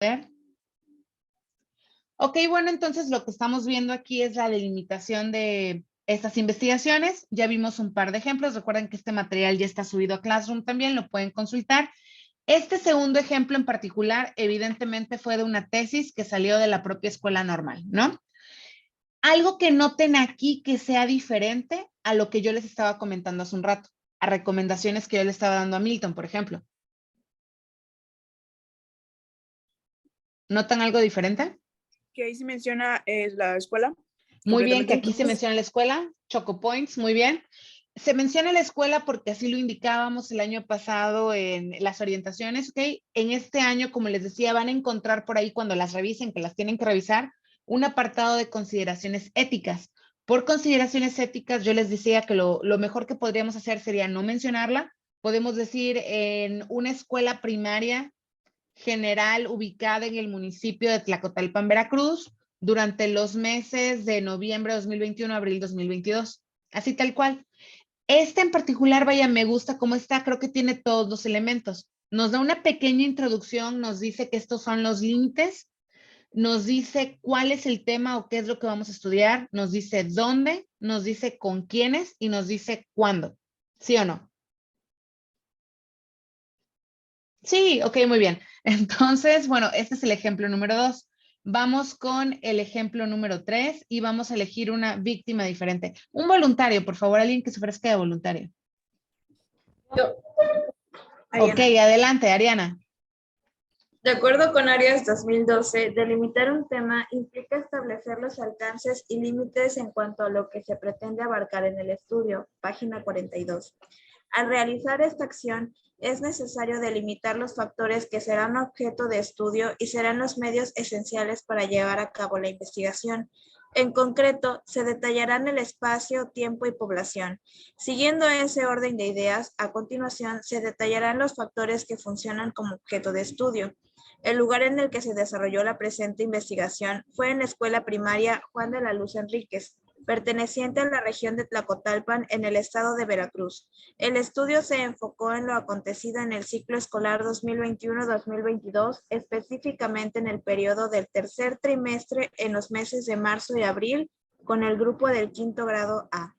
ver. Ok, bueno, entonces lo que estamos viendo aquí es la delimitación de estas investigaciones. Ya vimos un par de ejemplos. Recuerden que este material ya está subido a Classroom también, lo pueden consultar. Este segundo ejemplo en particular, evidentemente fue de una tesis que salió de la propia escuela normal, ¿no? Algo que noten aquí que sea diferente a lo que yo les estaba comentando hace un rato, a recomendaciones que yo le estaba dando a Milton, por ejemplo. ¿Notan algo diferente? Que ahí se menciona la escuela. Muy bien, que Completamente. aquí se menciona la escuela, Choco Points, muy bien. Se menciona la escuela porque así lo indicábamos el año pasado en las orientaciones, ¿ok? En este año, como les decía, van a encontrar por ahí cuando las revisen, que las tienen que revisar, un apartado de consideraciones éticas. Por consideraciones éticas, yo les decía que lo mejor que podríamos hacer sería no mencionarla. Podemos decir en una escuela primaria general ubicada en el municipio de Tlacotalpan, Veracruz, durante los meses de noviembre de 2021 a abril 2022. Así tal cual. Este en particular, vaya, me gusta cómo está, creo que tiene todos los elementos. Nos da una pequeña introducción, nos dice que estos son los límites, nos dice cuál es el tema o qué es lo que vamos a estudiar, nos dice dónde, nos dice con quiénes y nos dice cuándo. ¿Sí o no? Sí, ok, muy bien. Entonces, bueno, este es el ejemplo número 2. Vamos con el ejemplo número 3 y vamos a elegir una víctima diferente. Un voluntario, por favor, alguien que se ofrezca de voluntario. Yo, Ok, Ariana. adelante, Ariana. de acuerdo con Arias 2012, delimitar un tema implica establecer los alcances y límites en cuanto a lo que se pretende abarcar en el estudio, página 42. Al realizar esta acción, es necesario delimitar los factores que serán objeto de estudio y serán los medios esenciales para llevar a cabo la investigación. En concreto, se detallarán el espacio, tiempo y población. Siguiendo ese orden de ideas, a continuación se detallarán los factores que funcionan como objeto de estudio. El lugar en el que se desarrolló la presente investigación fue en la escuela primaria Juan de la Luz Enríquez, perteneciente a la región de Tlacotalpan en el estado de Veracruz. El estudio se enfocó en lo acontecido en el ciclo escolar 2021-2022, específicamente en el periodo del tercer trimestre en los meses de marzo y abril, con el grupo del quinto grado A.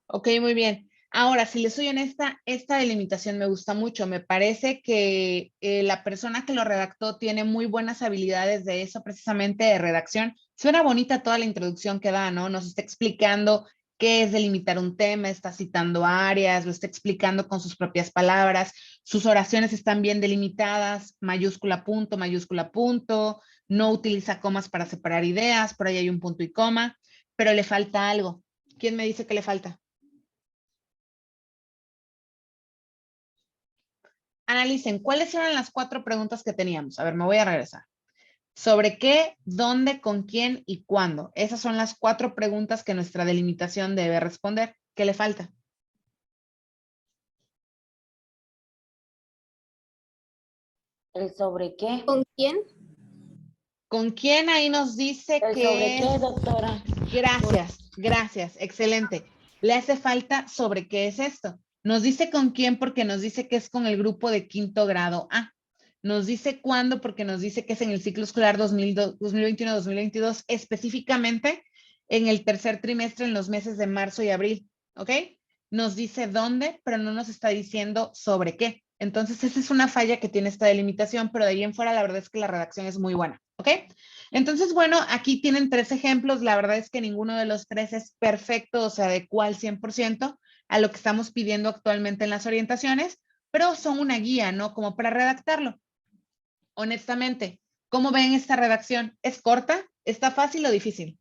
Ok, muy bien. Ahora, si les soy honesta, esta delimitación me gusta mucho. Me parece que la persona que lo redactó tiene muy buenas habilidades de eso, precisamente de redacción. Suena bonita toda la introducción que da, ¿no? Nos está explicando qué es delimitar un tema, está citando áreas, lo está explicando con sus propias palabras. Sus oraciones están bien delimitadas, mayúscula punto, no utiliza comas para separar ideas, por ahí hay un punto y coma, pero le falta algo. ¿Quién me dice que le falta? Analicen, ¿cuáles eran las 4 preguntas que teníamos? A ver, me voy a regresar. ¿Sobre qué, dónde, con quién y cuándo? Esas son las 4 preguntas que nuestra delimitación debe responder. ¿Qué le falta? ¿El sobre qué? ¿Con quién? ¿Con quién? Ahí nos dice ¿El sobre que qué, es... doctora? Gracias, excelente. Le hace falta sobre qué es esto. Nos dice con quién porque nos dice que es con el grupo de quinto grado A. Nos dice cuándo porque nos dice que es en el ciclo escolar 2021-2022, específicamente en el tercer trimestre en los meses de marzo y abril, ¿ok? Nos dice dónde, pero no nos está diciendo sobre qué. Entonces, esa es una falla que tiene esta delimitación, pero de ahí en fuera la verdad es que la redacción es muy buena, ¿ok? Entonces, bueno, aquí tienen 3 ejemplos. La verdad es que ninguno de los 3 es perfecto o se adecua al 100% a lo que estamos pidiendo actualmente en las orientaciones, pero son una guía, ¿no? Como para redactarlo. Honestamente, ¿cómo ven esta redacción? ¿Es corta? ¿Está fácil o difícil?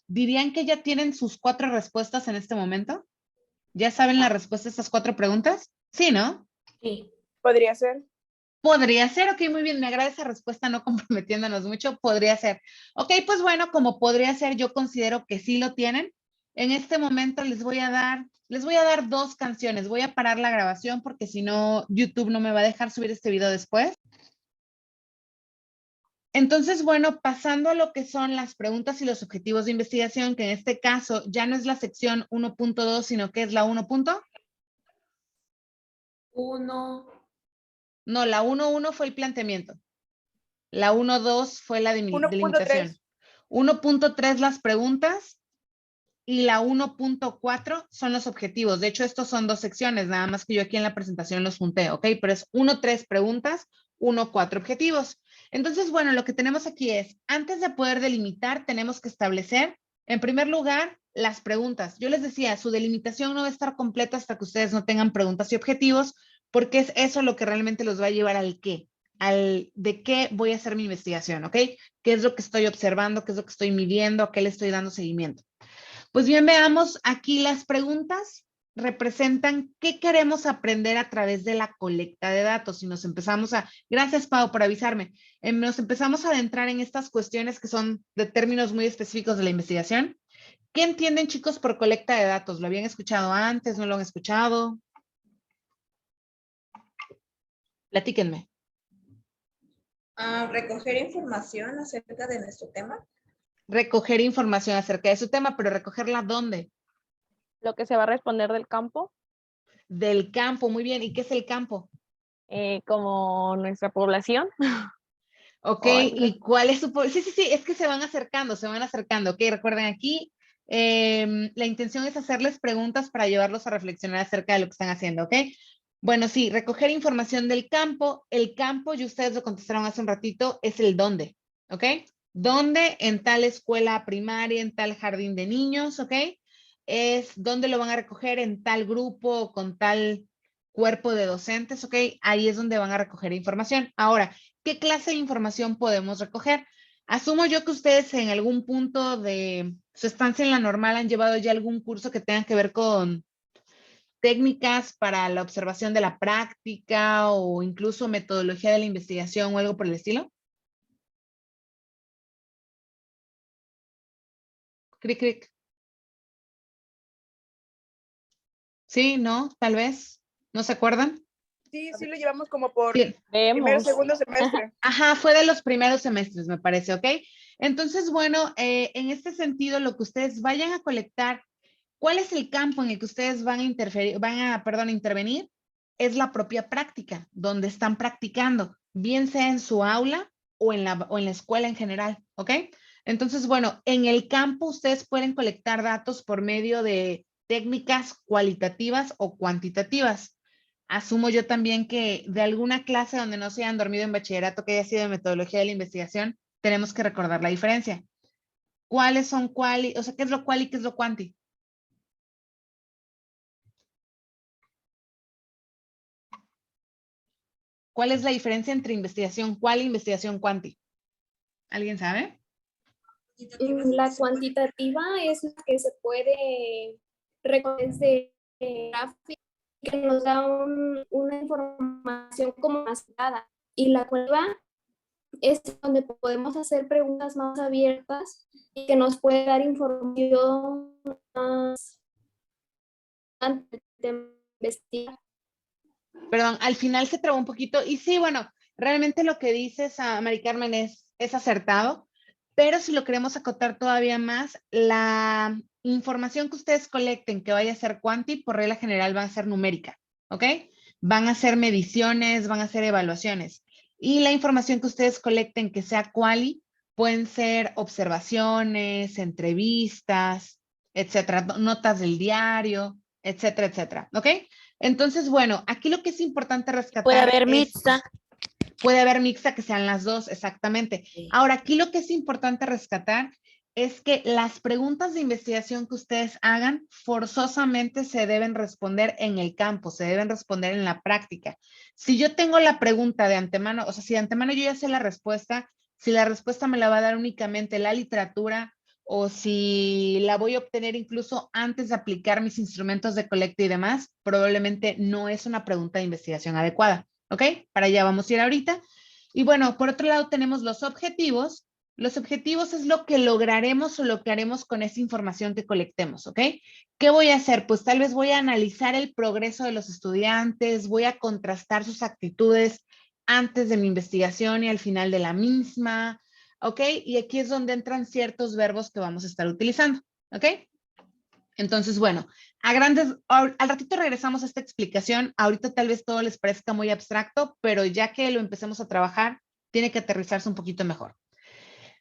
¿Dirían que ya tienen sus 4 respuestas en este momento? ¿Ya saben la respuesta a estas 4 preguntas? Sí, ¿no? Sí. Podría ser. Podría ser, ok, muy bien, me agrada esa respuesta, no comprometiéndonos mucho, podría ser. Ok, pues bueno, como podría ser, yo considero que sí lo tienen. En este momento les voy a dar 2 canciones, voy a parar la grabación porque si no, YouTube no me va a dejar subir este video después. Entonces, bueno, pasando a lo que son las preguntas y los objetivos de investigación, que en este caso ya no es la sección 1.2, sino que es la 1. Uno. No, la 1.1 fue el planteamiento. La 1.2 fue la 1.3. delimitación. 1.3 las preguntas y la 1.4 son los objetivos. De hecho, estos son 2 secciones, nada más que yo aquí en la presentación los junté, ¿ok? Pero es 1.3 preguntas, 1.4 objetivos. Entonces, bueno, lo que tenemos aquí es, antes de poder delimitar, tenemos que establecer, en primer lugar, las preguntas. Yo les decía, su delimitación no va a estar completa hasta que ustedes no tengan preguntas y objetivos, porque es eso lo que realmente los va a llevar al qué, al de qué voy a hacer mi investigación, ¿ok? ¿Qué es lo que estoy observando? ¿Qué es lo que estoy midiendo? ¿A qué le estoy dando seguimiento? Pues bien, veamos aquí las preguntas representan qué queremos aprender a través de la colecta de datos. Y nos empezamos a, gracias Pau por avisarme, nos empezamos a adentrar en estas cuestiones que son de términos muy específicos de la investigación. ¿Qué entienden chicos por colecta de datos? ¿Lo habían escuchado antes? ¿No lo han escuchado? Platíquenme. Recoger información acerca de nuestro tema. Recoger información acerca de su tema, pero recogerla ¿dónde? Lo que se va a responder del campo, Del campo, muy bien. ¿Y qué es el campo? como nuestra población. Ok, O algo ¿y cuál es su... Sí, sí, sí, es que se van acercando, ok, recuerden aquí, la intención es hacerles preguntas para llevarlos a reflexionar acerca de lo que están haciendo, ok. Bueno, sí, recoger información del campo, el campo, y ustedes lo contestaron hace un ratito, es el dónde, ok. ¿Dónde? En tal escuela primaria, en tal jardín de niños, ok. Es dónde lo van a recoger, en tal grupo, con tal cuerpo de docentes, ok. Ahí es donde van a recoger información. Ahora, ¿qué clase de información podemos recoger? Asumo yo que ustedes en algún punto de su estancia en la normal han llevado ya algún curso que tenga que ver con técnicas para la observación de la práctica o incluso metodología de la investigación o algo por el estilo. Cric, cric. Sí, no, tal vez. ¿No se acuerdan? Sí, sí lo llevamos como por Sí. primer, Vemos. segundo semestre. Ajá, fue de los primeros semestres, me parece, ¿ok? Entonces, bueno, en este sentido, lo que ustedes vayan a colectar, ¿cuál es el campo en el que ustedes van a intervenir? Es la propia práctica, donde están practicando, bien sea en su aula o en la escuela en general, ¿ok? Entonces, bueno, en el campo ustedes pueden colectar datos por medio de técnicas cualitativas o cuantitativas. Asumo yo también que de alguna clase donde no se hayan dormido en bachillerato que haya sido de metodología de la investigación, tenemos que recordar la diferencia. ¿Cuáles son cuál? O sea, ¿qué es lo cual y qué es lo cuanti? ¿Cuál es la diferencia entre investigación cual e investigación cuanti? ¿Alguien sabe? La cuantitativa es la que se puede recoger desde gráfica que nos da una información como más dada. Y la cualitativa es donde podemos hacer preguntas más abiertas y que nos puede dar información más antes de investigar. Perdón, al final se trabó un poquito. Y sí, bueno, realmente lo que dices, a Mari Carmen, es acertado, pero si lo queremos acotar todavía más, la información que ustedes colecten que vaya a ser cuanti, por regla general va a ser numérica, ¿ok? Van a ser mediciones, van a ser evaluaciones. Y la información que ustedes colecten que sea quali, pueden ser observaciones, entrevistas, etcétera, notas del diario, etcétera, etcétera, ¿ok? Entonces, bueno, aquí lo que es importante rescatar Puede haber es- mixta. Puede haber mixta que sean las dos, exactamente. Sí. Ahora, aquí lo que es importante rescatar es que las preguntas de investigación que ustedes hagan forzosamente se deben responder en el campo, se deben responder en la práctica. Si yo tengo la pregunta de antemano, o sea, si de antemano yo ya sé la respuesta, si la respuesta me la va a dar únicamente la literatura o si la voy a obtener incluso antes de aplicar mis instrumentos de colecta y demás, probablemente no es una pregunta de investigación adecuada. ¿Ok? Para allá vamos a ir ahorita. Y bueno, por otro lado tenemos los objetivos. Los objetivos es lo que lograremos o lo que haremos con esa información que colectemos, ¿ok? ¿Qué voy a hacer? Pues tal vez voy a analizar el progreso de los estudiantes, voy a contrastar sus actitudes antes de mi investigación y al final de la misma, ¿ok? Y aquí es donde entran ciertos verbos que vamos a estar utilizando, ¿ok? Entonces, bueno, al ratito regresamos a esta explicación. Ahorita tal vez todo les parezca muy abstracto, pero ya que lo empecemos a trabajar, tiene que aterrizarse un poquito mejor.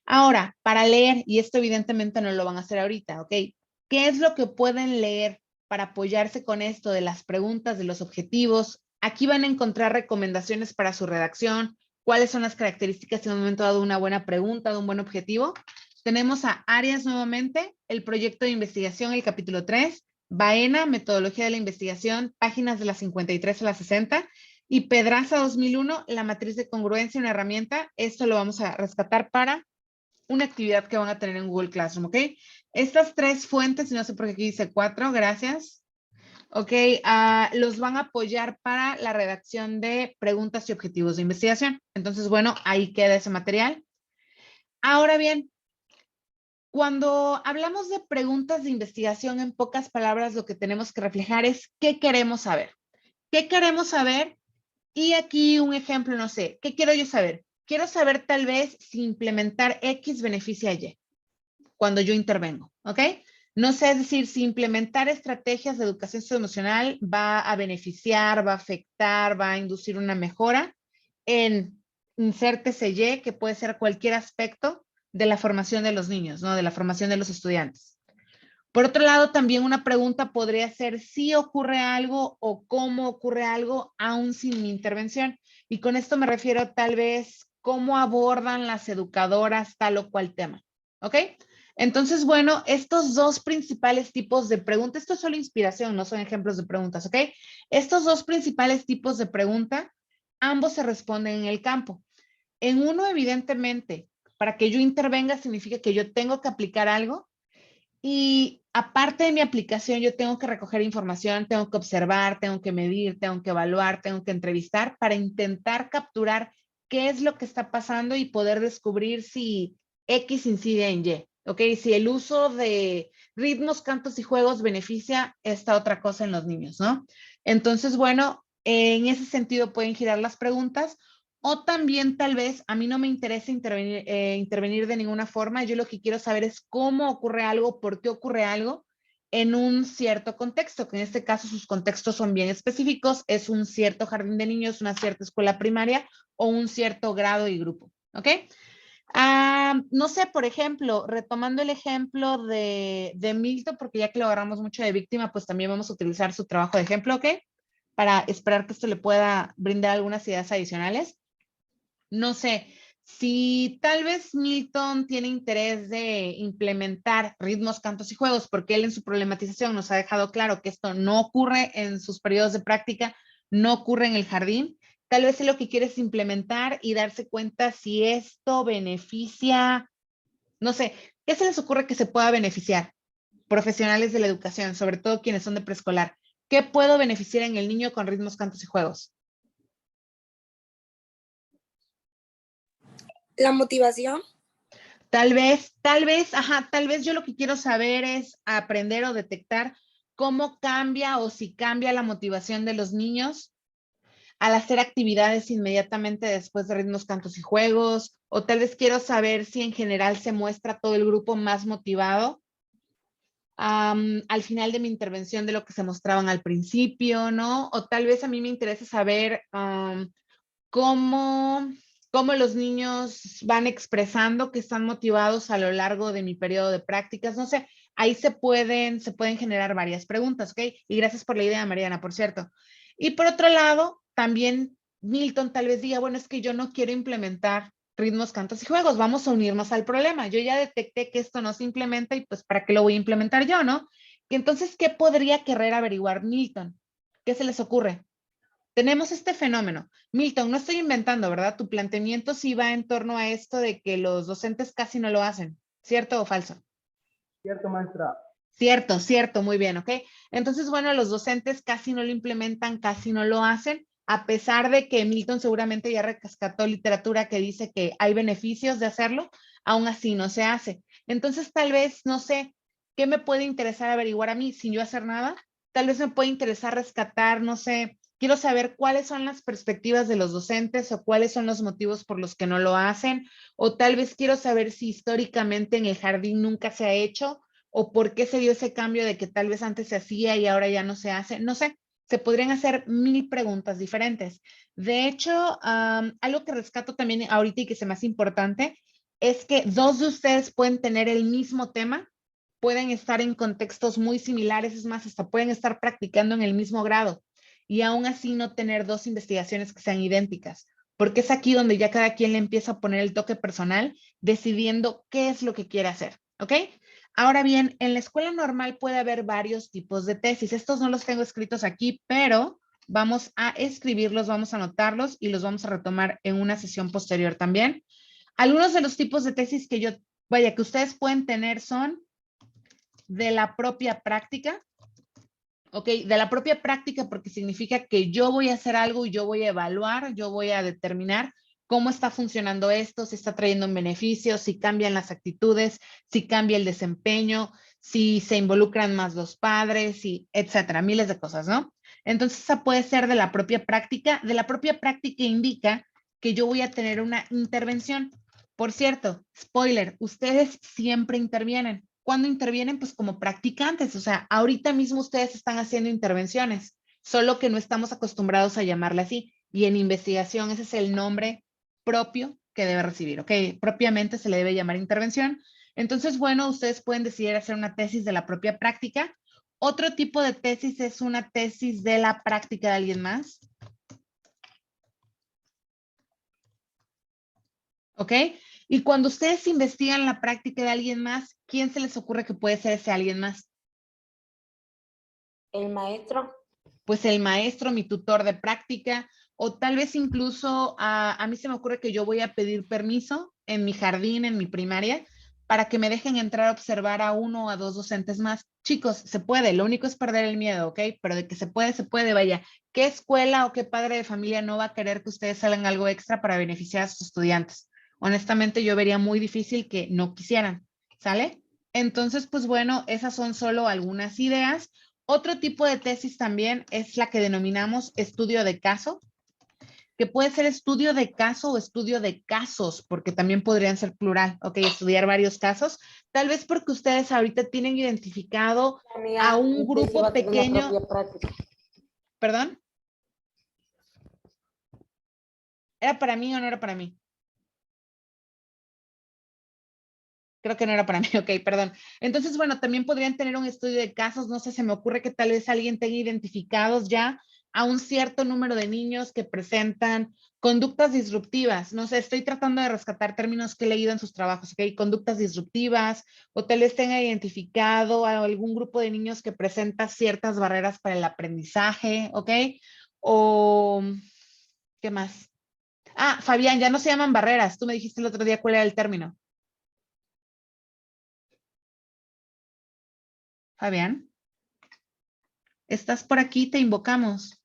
Ahora, para leer, y esto evidentemente no lo van a hacer ahorita, ¿ok? ¿Qué es lo que pueden leer para apoyarse con esto de las preguntas, de los objetivos? Aquí van a encontrar recomendaciones para su redacción, cuáles son las características en un momento dado de una buena pregunta, de un buen objetivo. Tenemos a Arias nuevamente, el proyecto de investigación, el capítulo 3, Baena, metodología de la investigación, páginas de las 53 a las 60, y Pedraza 2001, la matriz de congruencia, una herramienta. Esto lo vamos a rescatar para una actividad que van a tener en Google Classroom, ¿ok? Estas 3 fuentes, y no sé por qué aquí dice 4, gracias. Ok, los van a apoyar para la redacción de preguntas y objetivos de investigación. Entonces, bueno, ahí queda ese material. Ahora bien, cuando hablamos de preguntas de investigación, en pocas palabras, lo que tenemos que reflejar es qué queremos saber. ¿Qué queremos saber? Y aquí un ejemplo, no sé, ¿qué quiero yo saber? Quiero saber tal vez si implementar X beneficia a Y cuando yo intervengo, ¿ok? No sé, es decir, si implementar estrategias de educación socioemocional va a beneficiar, va a afectar, va a inducir una mejora en insértese Y, que puede ser cualquier aspecto de la formación de los niños, ¿no? De la formación de los estudiantes. Por otro lado, también una pregunta podría ser si ocurre algo o cómo ocurre algo aún sin mi intervención. Y con esto me refiero tal vez cómo abordan las educadoras tal o cual tema. ¿Ok? Entonces, bueno, estos 2 principales tipos de preguntas, esto es solo inspiración, no son ejemplos de preguntas, ¿ok? Estos 2 principales tipos de pregunta, ambos se responden en el campo. En uno, evidentemente, para que yo intervenga significa que yo tengo que aplicar algo y aparte de mi aplicación, yo tengo que recoger información, tengo que observar, tengo que medir, tengo que evaluar, tengo que entrevistar para intentar capturar qué es lo que está pasando y poder descubrir si X incide en Y. ¿Ok? Si el uso de ritmos, cantos y juegos beneficia esta otra cosa en los niños, ¿no? Entonces, bueno, en ese sentido pueden girar las preguntas. O también tal vez a mí no me interesa intervenir de ninguna forma. Yo lo que quiero saber es cómo ocurre algo, por qué ocurre algo en un cierto contexto, que en este caso sus contextos son bien específicos. Es un cierto jardín de niños, una cierta escuela primaria o un cierto grado y grupo. ¿Ok? No sé, por ejemplo, retomando el ejemplo de Milton, porque ya que lo agarramos mucho de víctima, pues también vamos a utilizar su trabajo de ejemplo, ¿ok? Para esperar que esto le pueda brindar algunas ideas adicionales. No sé, si tal vez Milton tiene interés de implementar ritmos, cantos y juegos, porque él en su problematización nos ha dejado claro que esto no ocurre en sus periodos de práctica, no ocurre en el jardín. Tal vez él lo que quiere es implementar y darse cuenta si esto beneficia, no sé, ¿qué se les ocurre que se pueda beneficiar? Profesionales de la educación, sobre todo quienes son de preescolar. ¿Qué puedo beneficiar en el niño con ritmos, cantos y juegos? La motivación. Tal vez yo lo que quiero saber es aprender o detectar cómo cambia o si cambia la motivación de los niños al hacer actividades inmediatamente después de ritmos, cantos y juegos, o tal vez quiero saber si en general se muestra todo el grupo más motivado al final de mi intervención de lo que se mostraban al principio, ¿no? O tal vez a mí me interesa saber cómo los niños van expresando que están motivados a lo largo de mi periodo de prácticas. No sé, ahí se pueden generar varias preguntas, ¿ok? Y gracias por la idea, Mariana, por cierto. Y por otro lado, también Milton tal vez diga, bueno, es que yo no quiero implementar ritmos, cantos y juegos, vamos a unirnos al problema. Yo ya detecté que esto no se implementa y pues ¿para qué lo voy a implementar yo, no? Y entonces, ¿qué podría querer averiguar Milton? ¿Qué se les ocurre? Tenemos este fenómeno. Milton, no estoy inventando, ¿verdad? Tu planteamiento sí va en torno a esto de que los docentes casi no lo hacen, ¿cierto o falso? Cierto, maestra. Cierto, cierto, muy bien, ¿ok? Entonces, bueno, los docentes casi no lo implementan, casi no lo hacen, a pesar de que Milton seguramente ya rescató literatura que dice que hay beneficios de hacerlo, aún así no se hace. Entonces, tal vez, no sé, ¿qué me puede interesar averiguar a mí sin yo hacer nada? Tal vez me puede interesar rescatar, no sé, quiero saber cuáles son las perspectivas de los docentes o cuáles son los motivos por los que no lo hacen, o tal vez quiero saber si históricamente en el jardín nunca se ha hecho, o por qué se dio ese cambio de que tal vez antes se hacía y ahora ya no se hace. No sé, se podrían hacer 1000 preguntas diferentes. De hecho, algo que rescato también ahorita y que se me hace importante es que 2 de ustedes pueden tener el mismo tema, pueden estar en contextos muy similares, es más, hasta pueden estar practicando en el mismo grado y aún así no tener 2 investigaciones que sean idénticas, porque es aquí donde ya cada quien le empieza a poner el toque personal, decidiendo qué es lo que quiere hacer, ¿ok? Ahora bien, en la escuela normal puede haber varios tipos de tesis. Estos no los tengo escritos aquí, pero vamos a escribirlos, vamos a anotarlos y los vamos a retomar en una sesión posterior también. Algunos de los tipos de tesis que que ustedes pueden tener son de la propia práctica, ¿ok? De la propia práctica porque significa que yo voy a hacer algo y yo voy a evaluar, yo voy a determinar cómo está funcionando esto, si está trayendo un beneficio, si cambian las actitudes, si cambia el desempeño, si se involucran más los padres, y etcétera, miles de cosas, ¿no? Entonces, esa puede ser de la propia práctica. De la propia práctica indica que yo voy a tener una intervención. Por cierto, spoiler, ustedes siempre intervienen. ¿Cuándo intervienen? Pues como practicantes, o sea, ahorita mismo ustedes están haciendo intervenciones, solo que no estamos acostumbrados a llamarla así. Y en investigación ese es el nombre propio que debe recibir, ¿ok? Propiamente se le debe llamar intervención. Entonces, bueno, ustedes pueden decidir hacer una tesis de la propia práctica. Otro tipo de tesis es una tesis de la práctica de alguien más. ¿Ok? Y cuando ustedes investigan la práctica de alguien más, ¿quién se les ocurre que puede ser ese alguien más? El maestro. Pues el maestro, mi tutor de práctica, o tal vez incluso a mí se me ocurre que yo voy a pedir permiso en mi jardín, en mi primaria, para que me dejen entrar a observar a 1 o a 2 docentes más. Chicos, se puede, lo único es perder el miedo, ¿ok? Pero de que se puede, vaya. ¿Qué escuela o qué padre de familia no va a querer que ustedes hagan algo extra para beneficiar a sus estudiantes? Honestamente, yo vería muy difícil que no quisieran, ¿sale? Entonces, pues bueno, esas son solo algunas ideas. Otro tipo de tesis también es la que denominamos estudio de caso, que puede ser estudio de caso o estudio de casos, porque también podrían ser plural, ok, estudiar varios casos, tal vez porque ustedes ahorita tienen identificado La mía, a un mi tesis va grupo a tener la pequeño, propia práctica. ¿perdón? ¿Era para mí o no era para mí? Creo que no era para mí, ok, perdón. Entonces, bueno, también podrían tener un estudio de casos, no sé, se me ocurre que tal vez alguien tenga identificados ya a un cierto número de niños que presentan conductas disruptivas. No sé, estoy tratando de rescatar términos que he leído en sus trabajos, ok, conductas disruptivas, o tal vez tenga identificado a algún grupo de niños que presenta ciertas barreras para el aprendizaje, ok, o ¿qué más? Ah, Fabián, ya no se llaman barreras, tú me dijiste el otro día cuál era el término. Fabián. ¿Estás por aquí? Te invocamos.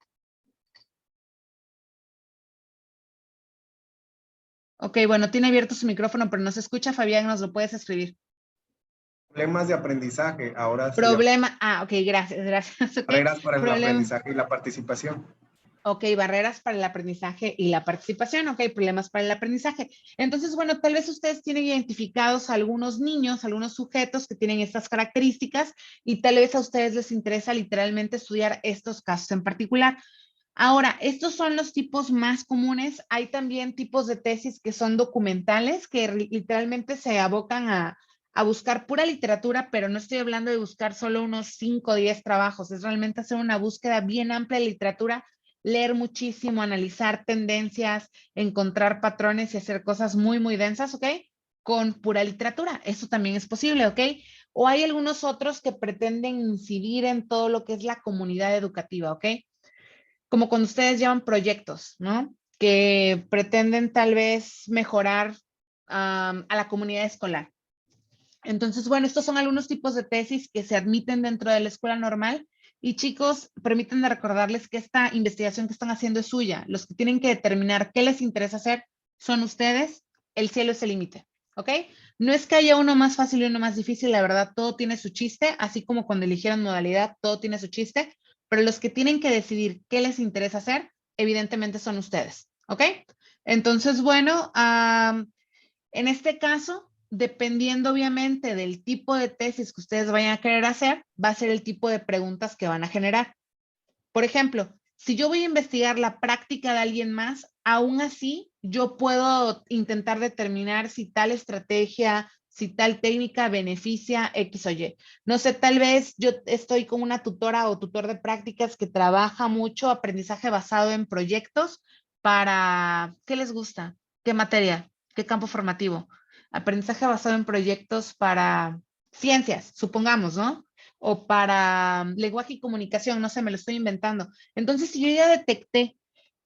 Ok, bueno, tiene abierto su micrófono, pero no se escucha. Fabián, nos lo puedes escribir. Problemas de aprendizaje, ahora se llama Problema. Ah, ok, gracias, gracias. Okay. barreras para el Problema. aprendizaje y la participación. Ok, barreras para el aprendizaje y la participación. Ok, problemas para el aprendizaje. Entonces, bueno, tal vez ustedes tienen identificados a algunos niños, algunos sujetos que tienen estas características y tal vez a ustedes les interesa literalmente estudiar estos casos en particular. Ahora, estos son los tipos más comunes. Hay también tipos de tesis que son documentales, que literalmente se abocan a buscar pura literatura, pero no estoy hablando de buscar solo unos 5 o 10 trabajos, es realmente hacer una búsqueda bien amplia de literatura, leer muchísimo, analizar tendencias, encontrar patrones y hacer cosas muy, muy densas, ¿ok? Con pura literatura. Eso también es posible, ¿ok? O hay algunos otros que pretenden incidir en todo lo que es la comunidad educativa, ¿ok? Como cuando ustedes llevan proyectos, ¿no? Que pretenden tal vez mejorar a la comunidad escolar. Entonces, bueno, estos son algunos tipos de tesis que se admiten dentro de la escuela normal. Y chicos, permítanme recordarles que esta investigación que están haciendo es suya. Los que tienen que determinar qué les interesa hacer son ustedes. El cielo es el límite, ¿ok? No es que haya uno más fácil y uno más difícil. La verdad, todo tiene su chiste, así como cuando eligieron modalidad, todo tiene su chiste. Pero los que tienen que decidir qué les interesa hacer, evidentemente son ustedes, ¿ok? Entonces, bueno, en este caso, dependiendo obviamente del tipo de tesis que ustedes vayan a querer hacer, va a ser el tipo de preguntas que van a generar. Por ejemplo, si yo voy a investigar la práctica de alguien más, aún así yo puedo intentar determinar si tal estrategia, si tal técnica beneficia X o Y. No sé, tal vez yo estoy con una tutora o tutor de prácticas que trabaja mucho aprendizaje basado en proyectos para, ¿qué les gusta? ¿Qué materia? ¿Qué campo formativo? Aprendizaje basado en proyectos para ciencias, supongamos, ¿no? O para lenguaje y comunicación, no sé, me lo estoy inventando. Entonces, si yo ya detecté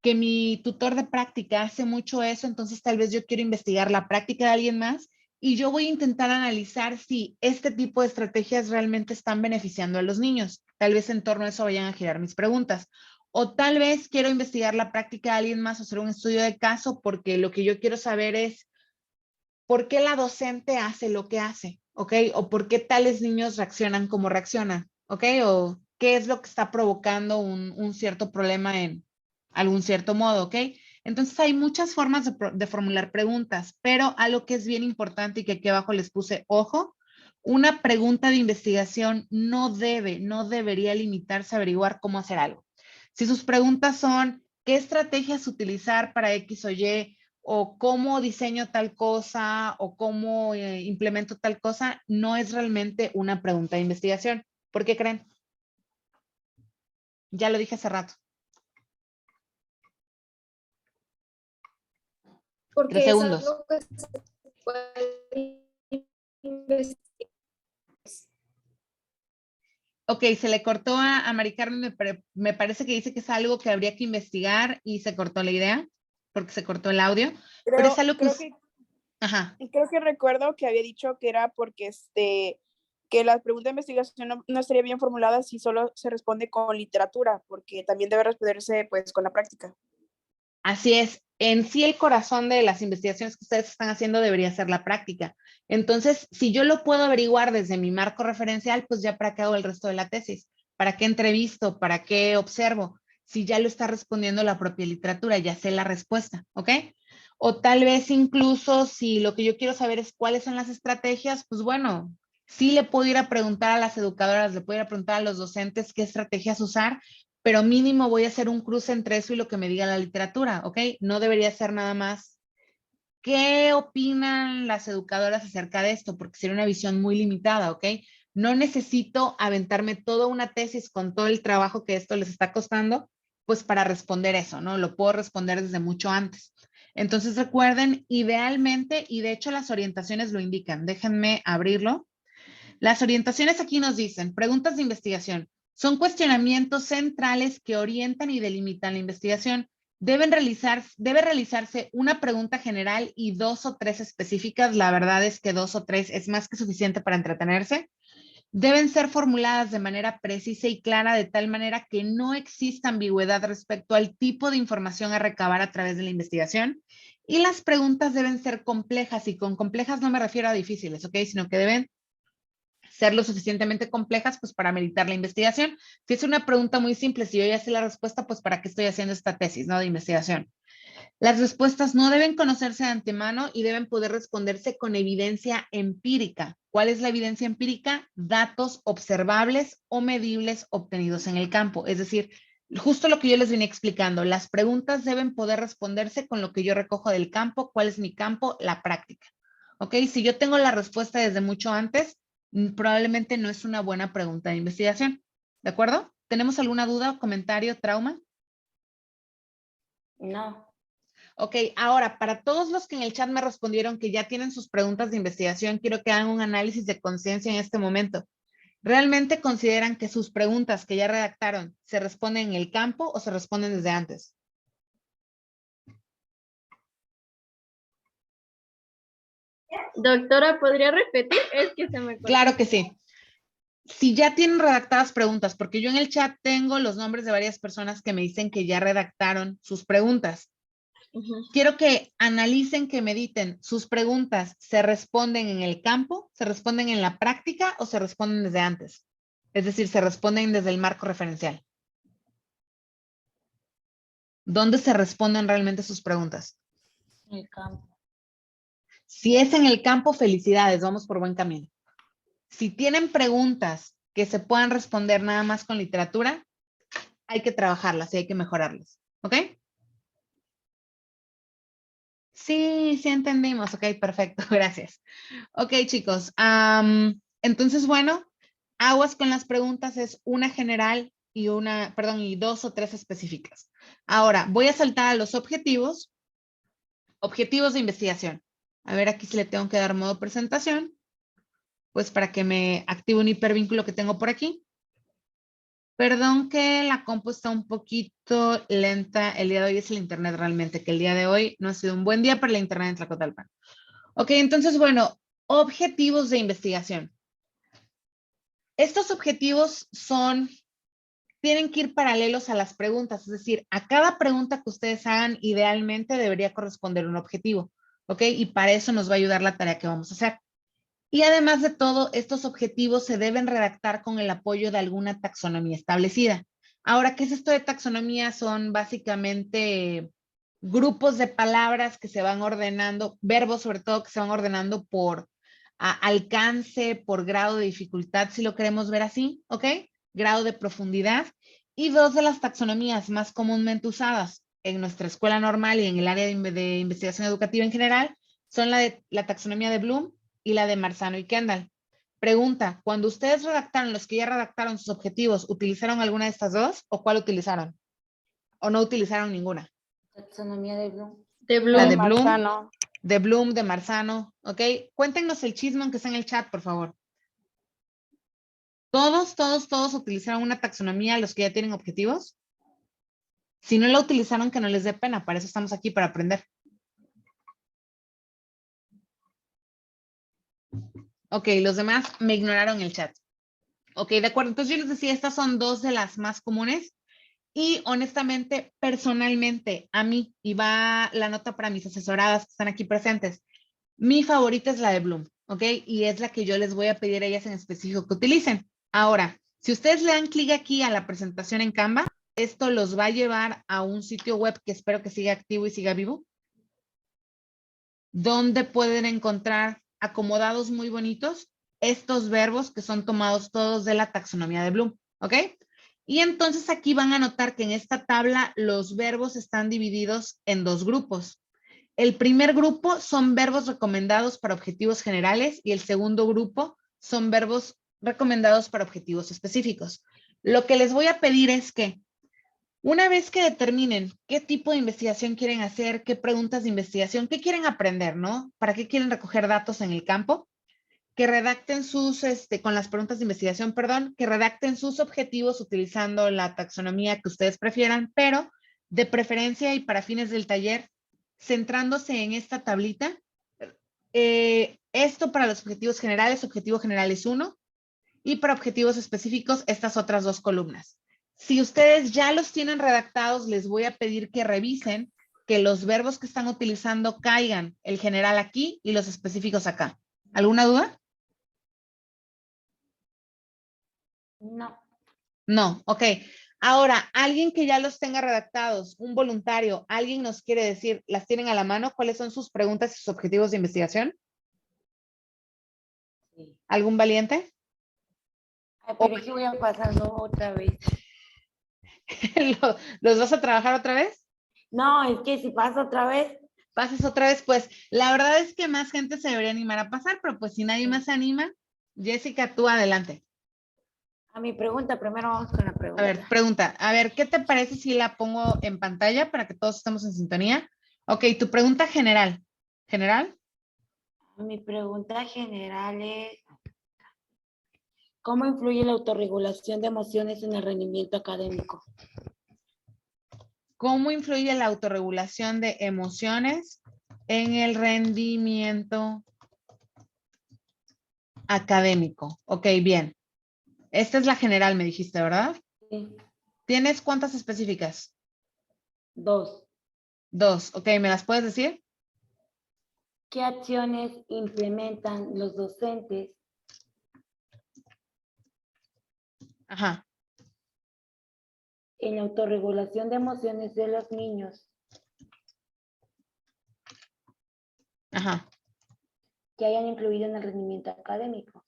que mi tutor de práctica hace mucho eso, entonces tal vez yo quiero investigar la práctica de alguien más y yo voy a intentar analizar si este tipo de estrategias realmente están beneficiando a los niños. Tal vez en torno a eso vayan a girar mis preguntas. O tal vez quiero investigar la práctica de alguien más o hacer un estudio de caso porque lo que yo quiero saber es por qué la docente hace lo que hace, ¿ok? O por qué tales niños reaccionan como reaccionan, ¿ok? O qué es lo que está provocando un cierto problema en algún cierto modo, ¿ok? Entonces hay muchas formas de formular preguntas, pero algo que es bien importante y que aquí abajo les puse ojo, una pregunta de investigación no debería limitarse a averiguar cómo hacer algo. Si sus preguntas son, ¿qué estrategias utilizar para X o Y? O cómo diseño tal cosa, o cómo implemento tal cosa, no es realmente una pregunta de investigación. ¿Por qué creen? Ya lo dije hace rato. Porque 3 es segundos. algo que se puede investigar. Ok, se le cortó a Mari Carmen, me parece que dice que es algo que habría que investigar y se cortó la idea, porque se cortó el audio. Pero es algo que... Ajá. Creo que recuerdo que había dicho que era porque que la pregunta de investigación no estaría bien formulada si solo se responde con literatura, porque también debe responderse pues con la práctica. Así es. En sí, el corazón de las investigaciones que ustedes están haciendo debería ser la práctica. Entonces, si yo lo puedo averiguar desde mi marco referencial, pues ya para qué hago el resto de la tesis, para qué entrevisto, para qué observo, si ya lo está respondiendo la propia literatura, ya sé la respuesta, ¿ok? O tal vez incluso si lo que yo quiero saber es cuáles son las estrategias, pues bueno, sí le puedo ir a preguntar a las educadoras, le puedo ir a preguntar a los docentes qué estrategias usar, pero mínimo voy a hacer un cruce entre eso y lo que me diga la literatura, ¿ok? No debería ser nada más. ¿Qué opinan las educadoras acerca de esto? Porque sería una visión muy limitada, ¿ok? No necesito aventarme toda una tesis con todo el trabajo que esto les está costando, pues para responder eso, ¿no? Lo puedo responder desde mucho antes. Entonces recuerden, idealmente, y de hecho las orientaciones lo indican, déjenme abrirlo. Las orientaciones aquí nos dicen, preguntas de investigación. Son cuestionamientos centrales que orientan y delimitan la investigación. Debe realizarse una pregunta general y 2 o 3 específicas. La verdad es que 2 o 3 es más que suficiente para entretenerse. Deben ser formuladas de manera precisa y clara, de tal manera que no exista ambigüedad respecto al tipo de información a recabar a través de la investigación. Y las preguntas deben ser complejas, y con complejas no me refiero a difíciles, ¿ok? Sino que deben ser lo suficientemente complejas pues para meditar la investigación. Si es una pregunta muy simple, si yo ya sé la respuesta, pues para qué estoy haciendo esta tesis, ¿no? De investigación. Las respuestas no deben conocerse de antemano y deben poder responderse con evidencia empírica. ¿Cuál es la evidencia empírica? Datos observables o medibles obtenidos en el campo. Es decir, justo lo que yo les venía explicando, las preguntas deben poder responderse con lo que yo recojo del campo. ¿Cuál es mi campo? La práctica. ¿Ok? Si yo tengo la respuesta desde mucho antes, probablemente no es una buena pregunta de investigación. ¿De acuerdo? ¿Tenemos alguna duda, comentario, trauma? No. Ok, ahora, para todos los que en el chat me respondieron que ya tienen sus preguntas de investigación, quiero que hagan un análisis de conciencia en este momento. ¿Realmente consideran que sus preguntas que ya redactaron se responden en el campo o se responden desde antes? Doctora, ¿podría repetir? Es que se me cortó. Claro que sí. Si ya tienen redactadas preguntas, porque yo en el chat tengo los nombres de varias personas que me dicen que ya redactaron sus preguntas. Quiero que analicen, que mediten. ¿Sus preguntas se responden en el campo, se responden en la práctica o se responden desde antes? Es decir, se responden desde el marco referencial. ¿Dónde se responden realmente sus preguntas? El campo. Si es en el campo, felicidades, vamos por buen camino. Si tienen preguntas que se puedan responder nada más con literatura, hay que trabajarlas y hay que mejorarlas. ¿Ok? Sí, sí entendimos. Ok, perfecto, gracias. Ok, chicos. Entonces, bueno, aguas con las preguntas es una general y y 2 o 3 específicas. Ahora, voy a saltar a los objetivos. Objetivos de investigación. A ver, aquí si le tengo que dar modo presentación, pues para que me active un hipervínculo que tengo por aquí. Perdón que la compu está un poquito lenta. El día de hoy es el internet realmente, que el día de hoy no ha sido un buen día para la internet en Tlacotalpan. Ok, entonces, bueno, objetivos de investigación. Estos objetivos tienen que ir paralelos a las preguntas, es decir, a cada pregunta que ustedes hagan, idealmente debería corresponder un objetivo, ¿ok? Y para eso nos va a ayudar la tarea que vamos a hacer. Y además de todo, estos objetivos se deben redactar con el apoyo de alguna taxonomía establecida. Ahora, ¿qué es esto de taxonomía? Son básicamente grupos de palabras que se van ordenando, verbos sobre todo que se van ordenando por alcance, por grado de dificultad, si lo queremos ver así, ¿ok? Grado de profundidad. Y dos de las taxonomías más comúnmente usadas en nuestra escuela normal y en el área de investigación educativa en general son la taxonomía de Bloom y la de Marzano y Kendall. Pregunta, cuando ustedes redactaron, los que ya redactaron sus objetivos, ¿utilizaron alguna de estas dos o cuál utilizaron? ¿O no utilizaron ninguna? Taxonomía de Bloom. De La Bloom. de Bloom, Marzano. de Bloom, de Marzano, ¿ok? Cuéntenos el chisme aunque está en el chat, por favor. Todos utilizaron una taxonomía, los que ya tienen objetivos. Si no la utilizaron, que no les dé pena, para eso estamos aquí, para aprender. Ok, los demás me ignoraron el chat. Ok, de acuerdo. Entonces yo les decía, estas son dos de las más comunes. Y honestamente, personalmente, a mí, y va la nota para mis asesoradas que están aquí presentes, mi favorita es la de Bloom, ¿ok? Y es la que yo les voy a pedir a ellas en específico que utilicen. Ahora, si ustedes le dan clic aquí a la presentación en Canva, esto los va a llevar a un sitio web que espero que siga activo y siga vivo, donde pueden encontrar acomodados muy bonitos estos verbos que son tomados todos de la taxonomía de Bloom, ¿ok? Y entonces aquí van a notar que en esta tabla los verbos están divididos en dos grupos. El primer grupo son verbos recomendados para objetivos generales y el segundo grupo son verbos recomendados para objetivos específicos. Lo que les voy a pedir es que una vez que determinen qué tipo de investigación quieren hacer, qué preguntas de investigación, qué quieren aprender, ¿no? ¿Para qué quieren recoger datos en el campo? Que redacten con las preguntas de investigación, perdón, que redacten sus objetivos utilizando la taxonomía que ustedes prefieran, pero de preferencia y para fines del taller, centrándose en esta tablita. Esto para los objetivos generales, objetivo general es 1, y para objetivos específicos, estas otras dos columnas. Si ustedes ya los tienen redactados, les voy a pedir que revisen que los verbos que están utilizando caigan el general aquí y los específicos acá. ¿Alguna duda? No. No, ok. Ahora, alguien que ya los tenga redactados, un voluntario, alguien nos quiere decir, ¿las tienen a la mano? ¿Cuáles son sus preguntas y sus objetivos de investigación? Sí. ¿Algún valiente? Ay, pero es que voy a pasarlo otra vez. ¿Los vas a trabajar otra vez? No, es que si pasa otra vez. Pases otra vez, pues la verdad es que más gente se debería animar a pasar, pero pues si nadie más se anima, Jessica, tú adelante. A mi pregunta, primero vamos con la A pregunta. ver, pregunta. A ver, ¿qué te parece si la pongo en pantalla para que todos estemos en sintonía? Ok, tu pregunta general. ¿General? Mi pregunta general es, ¿cómo influye la autorregulación de emociones en el rendimiento académico? ¿Cómo influye la autorregulación de emociones en el rendimiento académico? Ok, bien. Esta es la general, me dijiste, ¿verdad? Sí. ¿Tienes cuántas específicas? 2. 2. Ok, ¿me las puedes decir? ¿Qué acciones implementan los docentes Ajá. en la autorregulación de emociones de los niños? Ajá. que hayan influido en el rendimiento académico.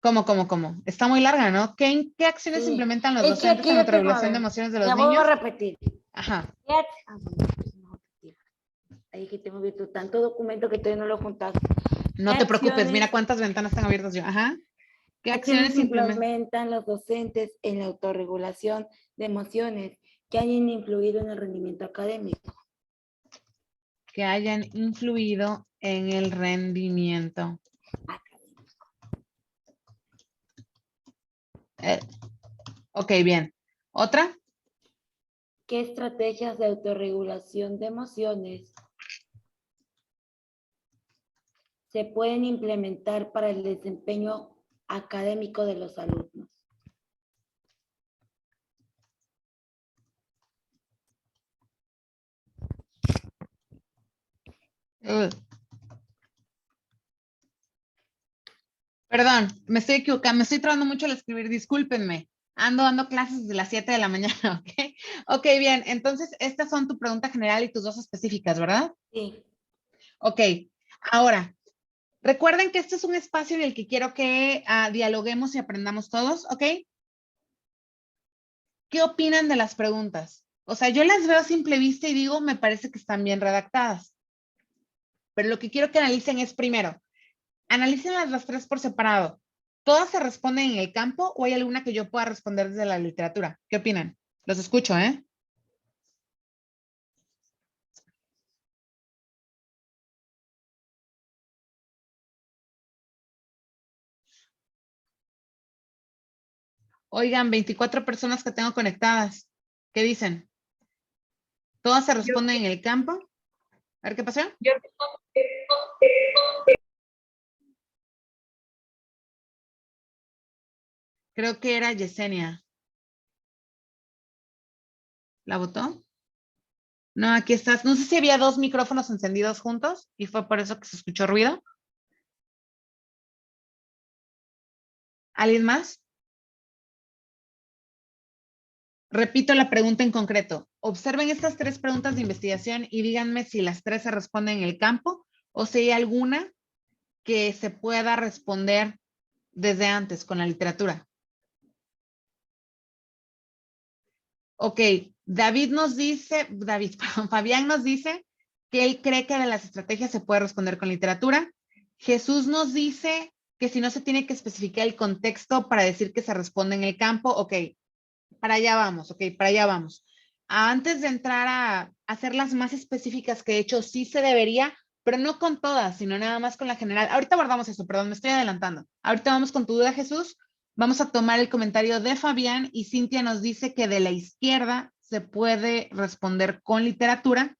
¿Cómo? Está muy larga, ¿no? ¿Qué acciones Sí. implementan los Es que docentes aquí en lo la tengo, a autorregulación de ver. emociones de los La vuelvo niños? a repetir. Ajá. Ahí que tengo abierto tanto documento que todavía no lo he juntado. No te preocupes, mira cuántas ventanas están abiertas yo. Ajá. ¿Qué acciones implementan los docentes en la autorregulación de emociones que hayan influido en el rendimiento académico? Que hayan influido en el rendimiento ok, bien. ¿Otra? ¿Qué estrategias de autorregulación de emociones se pueden implementar para el desempeño académico de los alumnos? Perdón, me estoy equivocando, me estoy trabando mucho al escribir, discúlpenme. Ando dando clases desde las 7 de la mañana, ¿ok? Ok, bien, entonces estas son tu pregunta general y tus dos específicas, ¿verdad? Sí. Ok, ahora, recuerden que este es un espacio en el que quiero que dialoguemos y aprendamos todos, ¿ok? ¿Qué opinan de las preguntas? O sea, yo las veo a simple vista y digo, me parece que están bien redactadas. Pero lo que quiero que analicen es primero, analicen las tres por separado. ¿Todas se responden en el campo o hay alguna que yo pueda responder desde la literatura? ¿Qué opinan? Los escucho, ¿eh? Oigan, 24 personas que tengo conectadas. ¿Qué dicen? ¿Todas se responden en el campo? A ver, ¿qué pasó? Creo que era Yesenia. ¿La votó? No, aquí estás. No sé si había dos micrófonos encendidos juntos y fue por eso que se escuchó ruido. ¿Alguien más? Repito la pregunta en concreto. Observen estas tres preguntas de investigación y díganme si las tres se responden en el campo o si hay alguna que se pueda responder desde antes con la literatura. Ok, Fabián nos dice que él cree que de las estrategias se puede responder con literatura. Jesús nos dice que si no se tiene que especificar el contexto para decir que se responde en el campo. Ok, para allá vamos, ok, para allá vamos. Antes de entrar a hacerlas más específicas, que de hecho sí se debería, pero no con todas, sino nada más con la general. Ahorita abordamos eso, perdón, me estoy adelantando. Ahorita vamos con tu duda, Jesús. Vamos a tomar el comentario de Fabián y Cintia nos dice que de la izquierda se puede responder con literatura.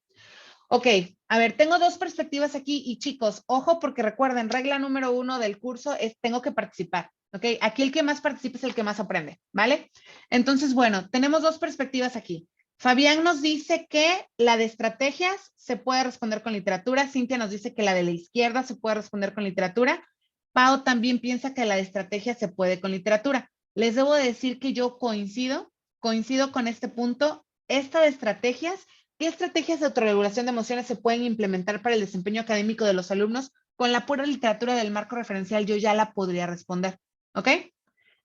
Ok, a ver, tengo dos perspectivas aquí y chicos, ojo porque recuerden, regla número 1 del curso es tengo que participar, ok, aquí el que más participa es el que más aprende, ¿vale? Entonces, bueno, tenemos dos perspectivas aquí. Fabián nos dice que la de estrategias se puede responder con literatura, Cintia nos dice que la de la izquierda se puede responder con literatura, Pau también piensa que la de estrategias se puede con literatura. Les debo decir que yo coincido con este punto, esta de estrategias. ¿Qué estrategias de autorregulación de emociones se pueden implementar para el desempeño académico de los alumnos? Con la pura literatura del marco referencial yo ya la podría responder, ¿ok?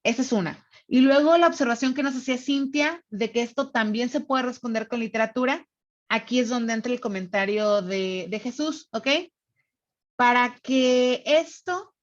Esa es una. Y luego la observación que nos hacía Cintia de que esto también se puede responder con literatura. Aquí es donde entra el comentario de Jesús, ¿ok? Para que esto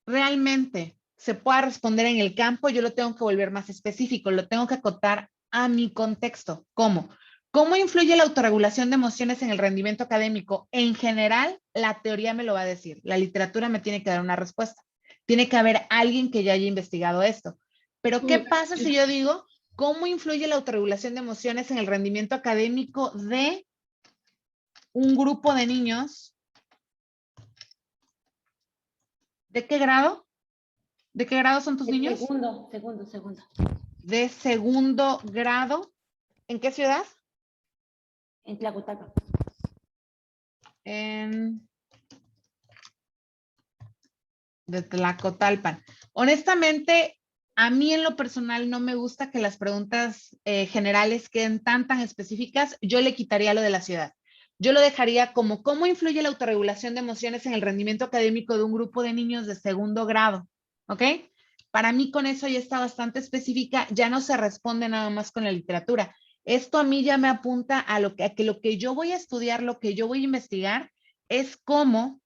realmente se pueda responder en el campo, yo lo tengo que volver más específico, lo tengo que acotar a mi contexto. ¿Cómo? ¿Cómo influye la autorregulación de emociones en el rendimiento académico? En general, la teoría me lo va a decir. La literatura me tiene que dar una respuesta. Tiene que haber alguien que ya haya investigado esto. Pero, ¿qué pasa si yo digo cómo influye la autorregulación de emociones en el rendimiento académico de un grupo de niños? ¿De qué grado? ¿De qué grado son tus niños? Segundo. De segundo grado. ¿En qué ciudad? En Tlacotalpan. De Tlacotalpan. Honestamente, a mí en lo personal no me gusta que las preguntas generales queden tan específicas. Yo le quitaría lo de la ciudad. yo lo dejaría como cómo influye la autorregulación de emociones en el rendimiento académico de un grupo de niños de segundo grado, ¿ok? Para mí con eso ya está bastante específica, ya no se responde nada más con la literatura. Esto a mí ya me apunta a que lo que yo voy a estudiar, lo que yo voy a investigar, es cómo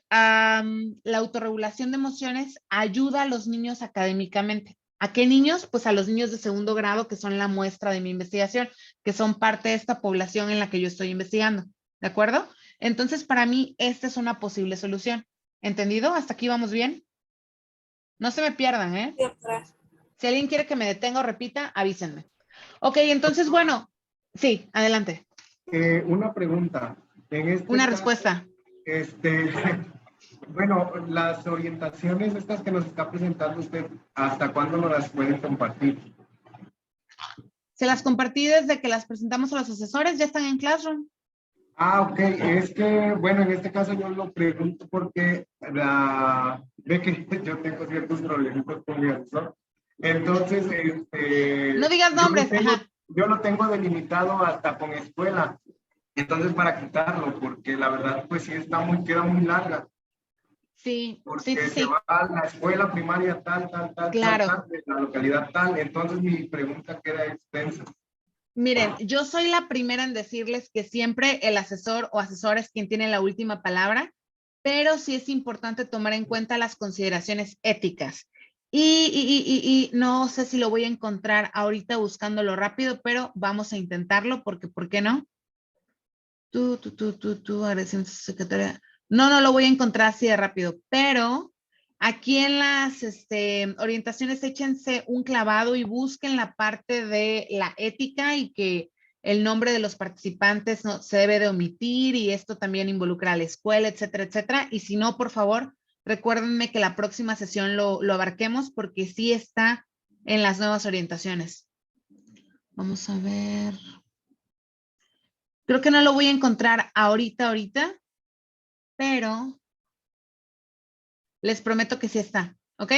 la autorregulación de emociones ayuda a los niños académicamente. ¿A qué niños? Pues a los niños de segundo grado, que son la muestra de mi investigación, que son parte de esta población en la que yo estoy investigando. ¿De acuerdo? Entonces, para mí, esta es una posible solución. ¿Entendido? ¿Hasta aquí vamos bien? No se me pierdan, ¿eh? Si alguien quiere que me detenga o repita, avísenme. Ok, entonces, bueno, sí, adelante. Una pregunta. En este Una caso, respuesta. Bueno, las orientaciones estas que nos está presentando usted, ¿hasta cuándo nos las pueden compartir? Se las compartí desde que las presentamos a los asesores, ya están en Classroom. Ah, ok. Es que, bueno, en este caso yo lo pregunto porque ve que yo tengo ciertos problemitas con mi asesor. Entonces, No digas nombres, ajá. yo lo tengo delimitado hasta con escuela. Entonces, para quitarlo, porque la verdad, pues sí queda muy larga. Sí, Porque sí. se va a la escuela primaria tal, Claro. de la localidad tal. Entonces, mi pregunta queda extensa. Miren, yo soy la primera en decirles que siempre el asesor o asesora es quien tiene la última palabra, pero sí es importante tomar en cuenta las consideraciones éticas. Y no sé si lo voy a encontrar ahorita buscándolo rápido, pero vamos a intentarlo porque, ¿por qué no? Agradecemos, secretaria. No lo voy a encontrar así de rápido, pero aquí en las orientaciones échense un clavado y busquen la parte de la ética y que el nombre de los participantes no se debe de omitir y esto también involucra a la escuela, etcétera, etcétera. Y si no, por favor, recuérdenme que la próxima sesión lo abarquemos porque sí está en las nuevas orientaciones. Vamos a ver. Creo que no lo voy a encontrar ahorita, pero les prometo que sí está, ¿ok?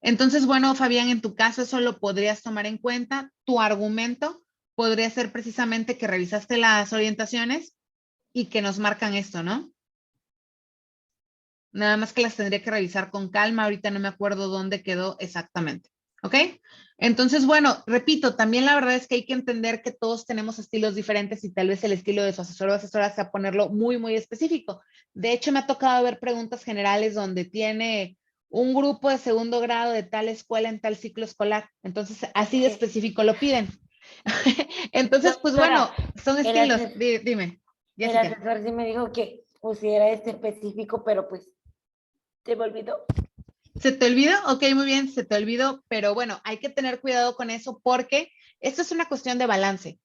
Entonces, bueno, Fabián, en tu caso eso lo podrías tomar en cuenta. Tu argumento podría ser precisamente que revisaste las orientaciones y que nos marcan esto, ¿no? Nada más que las tendría que revisar con calma. Ahorita no me acuerdo dónde quedó exactamente, ¿ok? Entonces, bueno, repito, también la verdad es que hay que entender que todos tenemos estilos diferentes y tal vez el estilo de su asesor o asesora sea ponerlo muy, muy específico. De hecho, me ha tocado ver preguntas generales donde tiene un grupo de segundo grado de tal escuela en tal ciclo escolar. Entonces, así de específico lo piden. Entonces, pues bueno, son estilos. Dime. El asesor sí me dijo que pusiera este específico, pero pues se me olvidó. ¿Se te olvidó? Ok, muy bien, se te olvidó, pero bueno, hay que tener cuidado con eso porque esto es una cuestión de balance.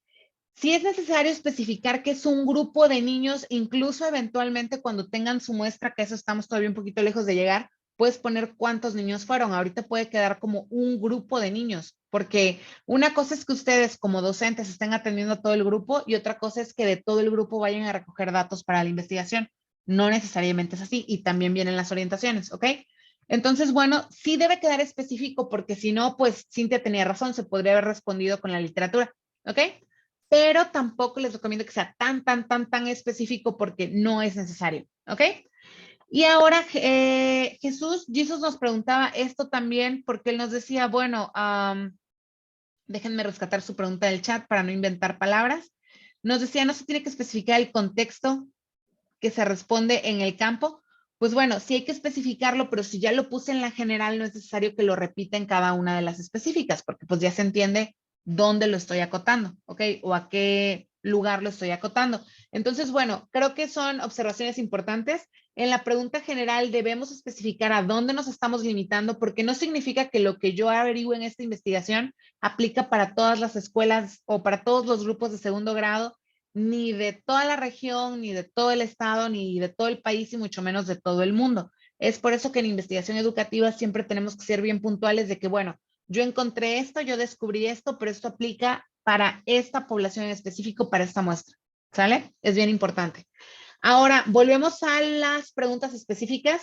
Si es necesario especificar que es un grupo de niños, incluso eventualmente cuando tengan su muestra, que eso estamos todavía un poquito lejos de llegar, puedes poner cuántos niños fueron. Ahorita puede quedar como un grupo de niños, porque una cosa es que ustedes como docentes estén atendiendo a todo el grupo y otra cosa es que de todo el grupo vayan a recoger datos para la investigación. No necesariamente es así y también vienen las orientaciones, ¿ok? Entonces, bueno, sí debe quedar específico porque si no, pues Cintia tenía razón, se podría haber respondido con la literatura, ¿ok? Pero tampoco les recomiendo que sea tan específico porque no es necesario, ¿ok? Y ahora Jesús nos preguntaba esto también porque él nos decía, bueno, déjenme rescatar su pregunta del chat para no inventar palabras. Nos decía, no se tiene que especificar el contexto que se responde en el campo. Pues bueno, sí hay que especificarlo, pero si ya lo puse en la general, no es necesario que lo repita en cada una de las específicas, porque pues ya se entiende dónde lo estoy acotando, ¿ok? O a qué lugar lo estoy acotando. Entonces, bueno, creo que son observaciones importantes. En la pregunta general debemos especificar a dónde nos estamos limitando, porque no significa que lo que yo averigüe en esta investigación aplica para todas las escuelas o para todos los grupos de segundo grado, ni de toda la región, ni de todo el estado, ni de todo el país, y mucho menos de todo el mundo. Es por eso que en investigación educativa siempre tenemos que ser bien puntuales de que, bueno, yo encontré esto, yo descubrí esto, pero esto aplica para esta población en específico, para esta muestra, ¿sale? Es bien importante. Ahora, volvemos a las preguntas específicas.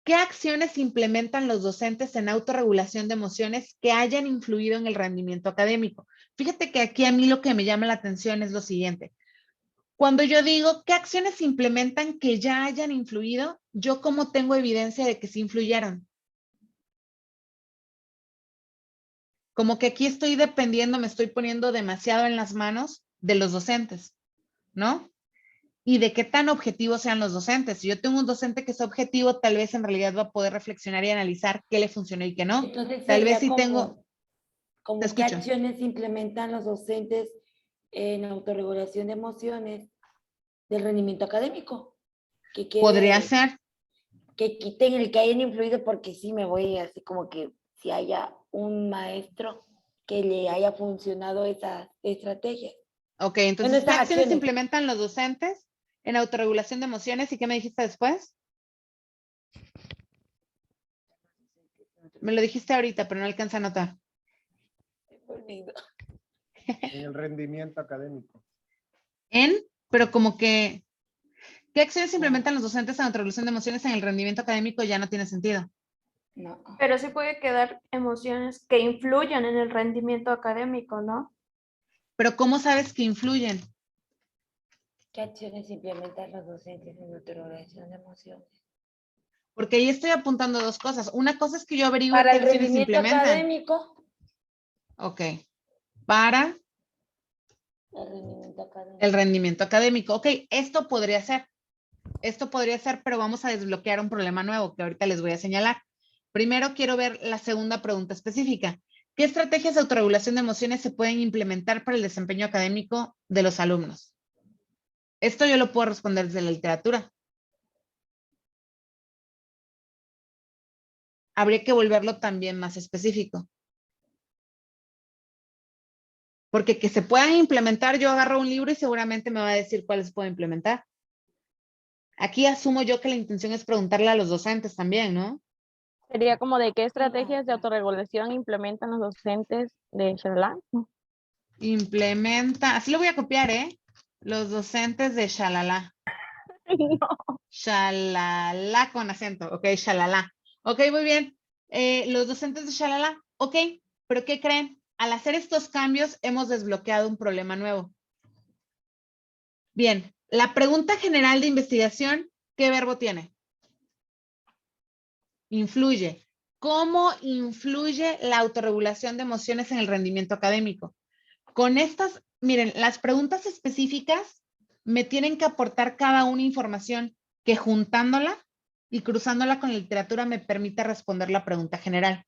¿Qué acciones implementan los docentes en autorregulación de emociones que hayan influido en el rendimiento académico? Fíjate que aquí a mí lo que me llama la atención es lo siguiente. Cuando yo digo, ¿qué acciones se implementan que ya hayan influido? ¿Yo cómo tengo evidencia de que sí influyeron? Como que aquí estoy dependiendo, me estoy poniendo demasiado en las manos de los docentes, ¿no? Y de qué tan objetivos sean los docentes. Si yo tengo un docente que es objetivo, tal vez en realidad va a poder reflexionar y analizar qué le funcionó y qué no. Entonces Tal vez sería sí tengo... Te como qué escucho. acciones implementan los docentes en autorregulación de emociones del rendimiento académico. Que Podría quede, ser. que quiten el que hayan influido, porque sí me voy así como que si haya un maestro que le haya funcionado esas estrategias. Ok, Bueno, entonces, ¿qué estas acciones acciones. implementan los docentes en autorregulación de emociones? ¿Y qué me dijiste después? Me lo dijiste ahorita, pero no alcanza a notar. En el rendimiento académico. Pero como que, ¿qué acciones implementan los docentes en autorregulación de emociones en el rendimiento académico? Ya no tiene sentido. No. Pero sí puede quedar emociones que influyan en el rendimiento académico, ¿no? Pero ¿cómo sabes que influyen? ¿Qué acciones implementan los docentes en autorregulación de emociones? Porque ahí estoy apuntando dos cosas. Una cosa es que yo averigüe Para qué el acciones se rendimiento implementan. académico. Ok. Para El rendimiento académico. el rendimiento académico. Ok, esto podría ser. Esto podría ser, pero vamos a desbloquear un problema nuevo que ahorita les voy a señalar. Primero quiero ver la segunda pregunta específica. ¿Qué estrategias de autorregulación de emociones se pueden implementar para el desempeño académico de los alumnos? Esto yo lo puedo responder desde la literatura. Habría que volverlo también más específico. Porque que se puedan implementar, yo agarro un libro y seguramente me va a decir cuáles puedo implementar. Aquí asumo yo que la intención es preguntarle a los docentes también, ¿no? Sería como de qué estrategias de autorregulación implementan los docentes de Shalala. Implementa, así lo voy a copiar, ¿eh? Los docentes de Shalala. No. Shalala con acento, ok, Shalala. Ok, muy bien. Los docentes de Shalala, ok, pero ¿qué creen? Al hacer estos cambios hemos desbloqueado un problema nuevo. Bien, la pregunta general de investigación, ¿qué verbo tiene? Influye. ¿Cómo influye la autorregulación de emociones en el rendimiento académico? Con estas, miren, las preguntas específicas me tienen que aportar cada una información que juntándola y cruzándola con la literatura me permite responder la pregunta general.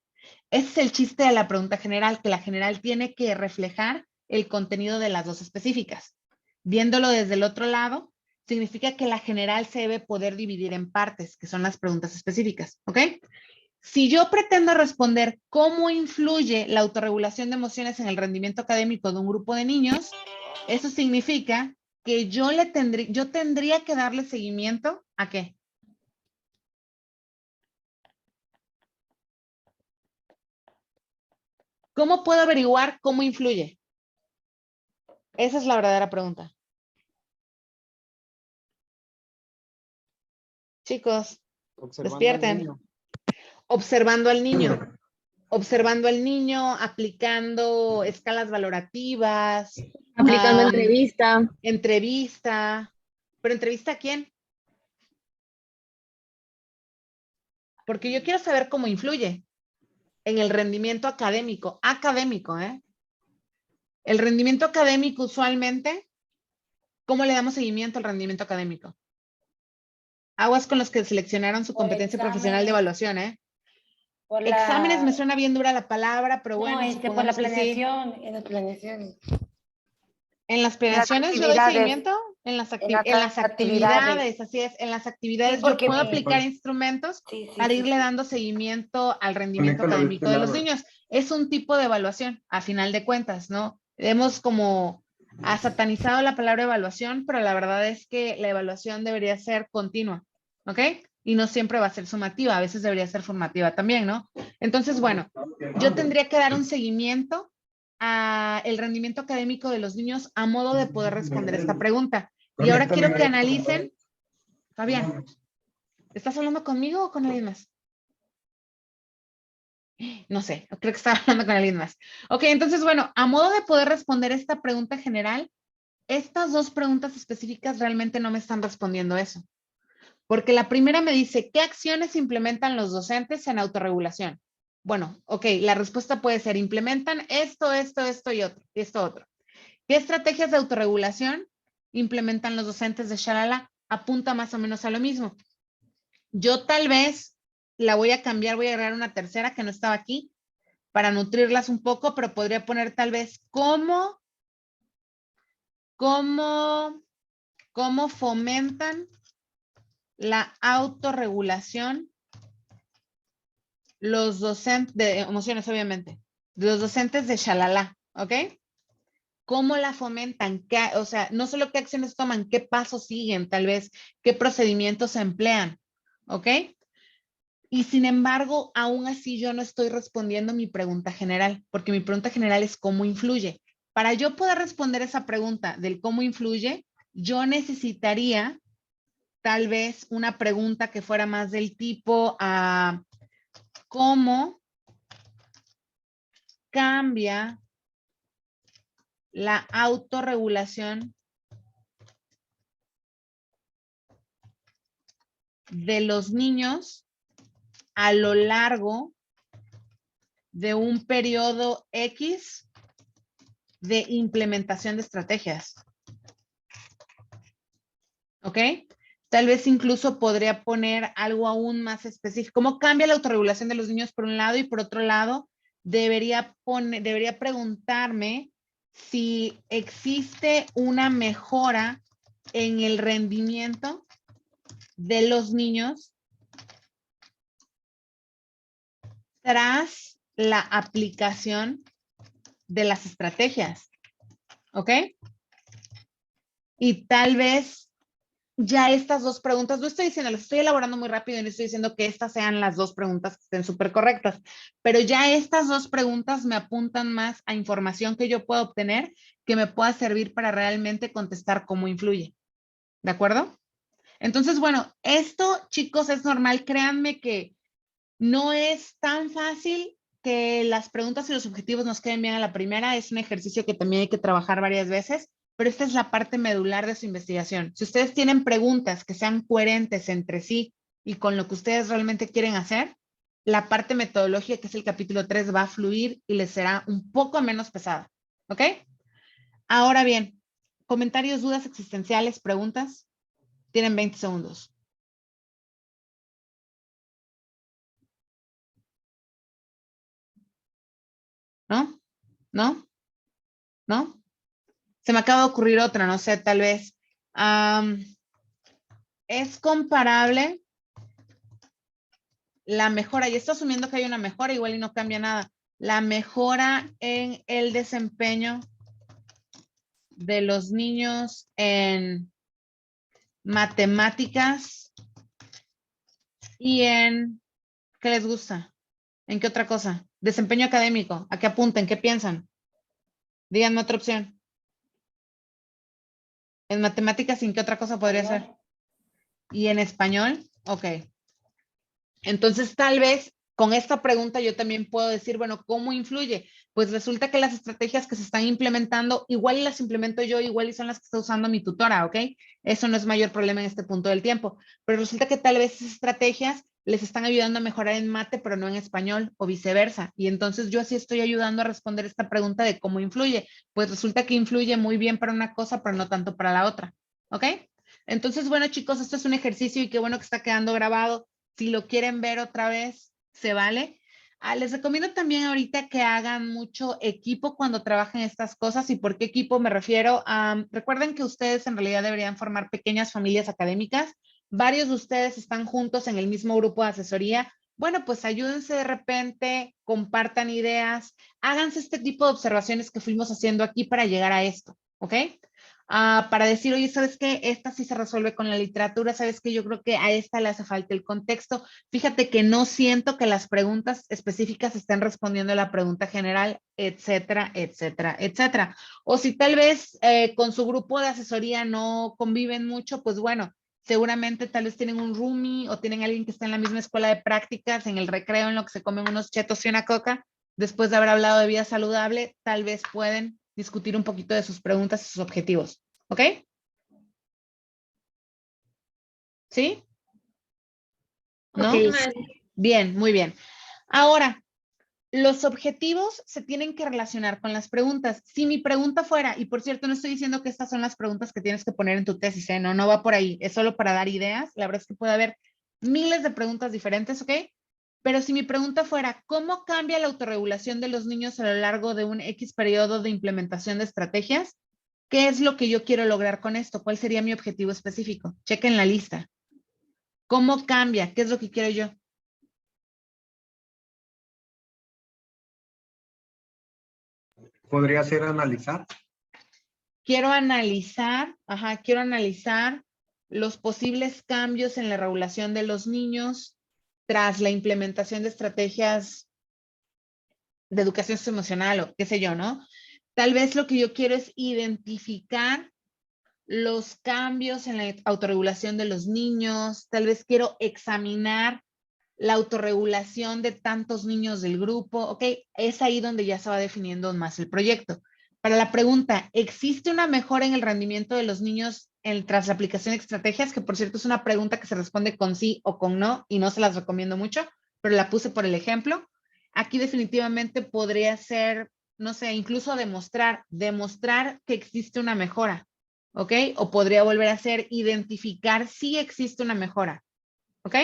Ese es el chiste de la pregunta general, que la general tiene que reflejar el contenido de las dos específicas. Viéndolo desde el otro lado, significa que la general se debe poder dividir en partes, que son las preguntas específicas, ¿ok? Si yo pretendo responder cómo influye la autorregulación de emociones en el rendimiento académico de un grupo de niños, eso significa que yo tendría que darle seguimiento ¿a qué? ¿Cómo puedo averiguar cómo influye? Esa es la verdadera pregunta. Chicos, despierten. Observando al niño. Observando al niño, aplicando escalas valorativas. Aplicando entrevista. Entrevista. ¿Pero entrevista a quién? Porque yo quiero saber cómo influye en el rendimiento académico. Académico, ¿eh? El rendimiento académico usualmente, ¿cómo le damos seguimiento al rendimiento académico? Aguas con los que seleccionaron su Por competencia profesional de exámenes, evaluación, ¿eh? por Exámenes me la... suena bien dura la palabra, pero No, bueno, por la supongamos que sí. planeación, en las planeaciones. En las Las planeaciones yo doy actividades. seguimiento, en las actividades. actividades, así es, en las Sí, actividades yo porque puedo aplicar instrumentos sí, para irle sí. dando seguimiento al rendimiento Conéctalo de académico este de los lado. niños. Es un tipo de evaluación, a final de cuentas, ¿no? Hemos como satanizado la palabra evaluación, pero la verdad es que la evaluación debería ser continua, ¿ok? Y no siempre va a ser sumativa, a veces debería ser formativa también, ¿no? Entonces, bueno, yo tendría que dar un seguimiento a el rendimiento académico de los niños a modo de poder responder esta pregunta. Y ahora quiero que analicen, Fabián, ¿estás hablando conmigo o con alguien más? No sé, creo que estaba hablando con alguien más. Ok, entonces, bueno, a modo de poder responder esta pregunta general, estas dos preguntas específicas realmente no me están respondiendo eso. Porque la primera me dice, ¿qué acciones implementan los docentes en autorregulación? Bueno, ok, la respuesta puede ser, implementan esto y esto otro. ¿Qué estrategias de autorregulación implementan los docentes de Shalala? Apunta más o menos a lo mismo. Yo tal vez la voy a cambiar, voy a agregar una tercera que no estaba aquí para nutrirlas un poco, pero podría poner tal vez cómo fomentan la autorregulación los docentes de emociones, obviamente, los docentes de Shalala, ¿ok? ¿Cómo la fomentan? O sea, no solo qué acciones toman, qué pasos siguen, tal vez, qué procedimientos se emplean, ¿ok? Y sin embargo, aún así yo no estoy respondiendo mi pregunta general, porque mi pregunta general es cómo influye. Para yo poder responder esa pregunta del cómo influye, yo necesitaría tal vez una pregunta que fuera más del tipo ¿cómo cambia la autorregulación de los niños a lo largo de un periodo X de implementación de estrategias? ¿Ok? Tal vez incluso podría poner algo aún más específico. ¿Cómo cambia la autorregulación de los niños por un lado? Y por otro lado, debería preguntarme si existe una mejora en el rendimiento de los niños tras la aplicación de las estrategias. ¿Ok? Y tal vez ya estas dos preguntas, no estoy diciendo, las estoy elaborando muy rápido y no estoy diciendo que estas sean las dos preguntas que estén súper correctas, pero ya estas dos preguntas me apuntan más a información que yo puedo obtener que me pueda servir para realmente contestar cómo influye. ¿De acuerdo? Entonces, bueno, esto, chicos, es normal. Créanme que no es tan fácil que las preguntas y los objetivos nos queden bien a la primera. Es un ejercicio que también hay que trabajar varias veces, pero esta es la parte medular de su investigación. Si ustedes tienen preguntas que sean coherentes entre sí y con lo que ustedes realmente quieren hacer, la parte metodológica, que es el capítulo 3, va a fluir y les será un poco menos pesada. ¿Ok? Ahora bien, comentarios, dudas existenciales, preguntas. Tienen 20 segundos. ¿No? ¿No? ¿No? Se me acaba de ocurrir otra, no sé, tal vez. ¿Es comparable la mejora? Y estoy asumiendo que hay una mejora, igual y no cambia nada. La mejora en el desempeño de los niños en matemáticas y en, ¿qué les gusta? ¿En qué otra cosa? Desempeño académico. ¿A qué apunten? ¿Qué piensan? Díganme otra opción. En matemáticas, ¿en qué otra cosa podría ser? ¿Y en español? Ok. Entonces, tal vez con esta pregunta yo también puedo decir, bueno, ¿cómo influye? Pues resulta que las estrategias que se están implementando, igual y las implemento yo, igual y son las que está usando mi tutora, ¿ok? Eso no es mayor problema en este punto del tiempo. Pero resulta que tal vez esas estrategias les están ayudando a mejorar en mate, pero no en español, o viceversa. Y entonces yo así estoy ayudando a responder esta pregunta de cómo influye. Pues resulta que influye muy bien para una cosa, pero no tanto para la otra, ¿ok? Entonces, bueno, chicos, esto es un ejercicio y qué bueno que está quedando grabado. Si lo quieren ver otra vez, se vale. Les recomiendo también ahorita que hagan mucho equipo cuando trabajen estas cosas. ¿Y por qué equipo me refiero? Recuerden que ustedes en realidad deberían formar pequeñas familias académicas. Varios de ustedes están juntos en el mismo grupo de asesoría. Bueno, pues ayúdense de repente, compartan ideas, háganse este tipo de observaciones que fuimos haciendo aquí para llegar a esto, ¿ok? Para decir, oye, ¿sabes qué? Esta sí se resuelve con la literatura, ¿sabes qué? Yo creo que a esta le hace falta el contexto. Fíjate que no siento que las preguntas específicas estén respondiendo a la pregunta general, etcétera, etcétera, etcétera. O si tal vez con su grupo de asesoría no conviven mucho, pues bueno, seguramente tal vez tienen un roomie o tienen alguien que está en la misma escuela de prácticas, en el recreo, en lo que se comen unos chetos y una coca, después de haber hablado de vida saludable, tal vez pueden discutir un poquito de sus preguntas y sus objetivos. ¿Ok? ¿Sí? ¿No? Ok. Bien, muy bien. Ahora, los objetivos se tienen que relacionar con las preguntas. Si mi pregunta fuera, y por cierto, no estoy diciendo que estas son las preguntas que tienes que poner en tu tesis, ¿eh? No, no va por ahí, es solo para dar ideas. La verdad es que puede haber miles de preguntas diferentes, ¿ok? Pero si mi pregunta fuera, ¿cómo cambia la autorregulación de los niños a lo largo de un X periodo de implementación de estrategias? ¿Qué es lo que yo quiero lograr con esto? ¿Cuál sería mi objetivo específico? Chequen la lista. ¿Cómo cambia? ¿Qué es lo que quiero yo? Podría ser analizar. Quiero analizar los posibles cambios en la regulación de los niños tras la implementación de estrategias de educación socioemocional o qué sé yo, ¿no? Tal vez lo que yo quiero es identificar los cambios en la autorregulación de los niños, tal vez quiero examinar la autorregulación de tantos niños del grupo, ¿ok? Es ahí donde ya se va definiendo más el proyecto. Para la pregunta, ¿existe una mejora en el rendimiento de los niños tras la aplicación de estrategias? Que por cierto es una pregunta que se responde con sí o con no y no se las recomiendo mucho, pero la puse por el ejemplo. Aquí definitivamente podría ser, no sé, incluso demostrar que existe una mejora, ¿ok? O podría volver a ser identificar si existe una mejora, ¿ok?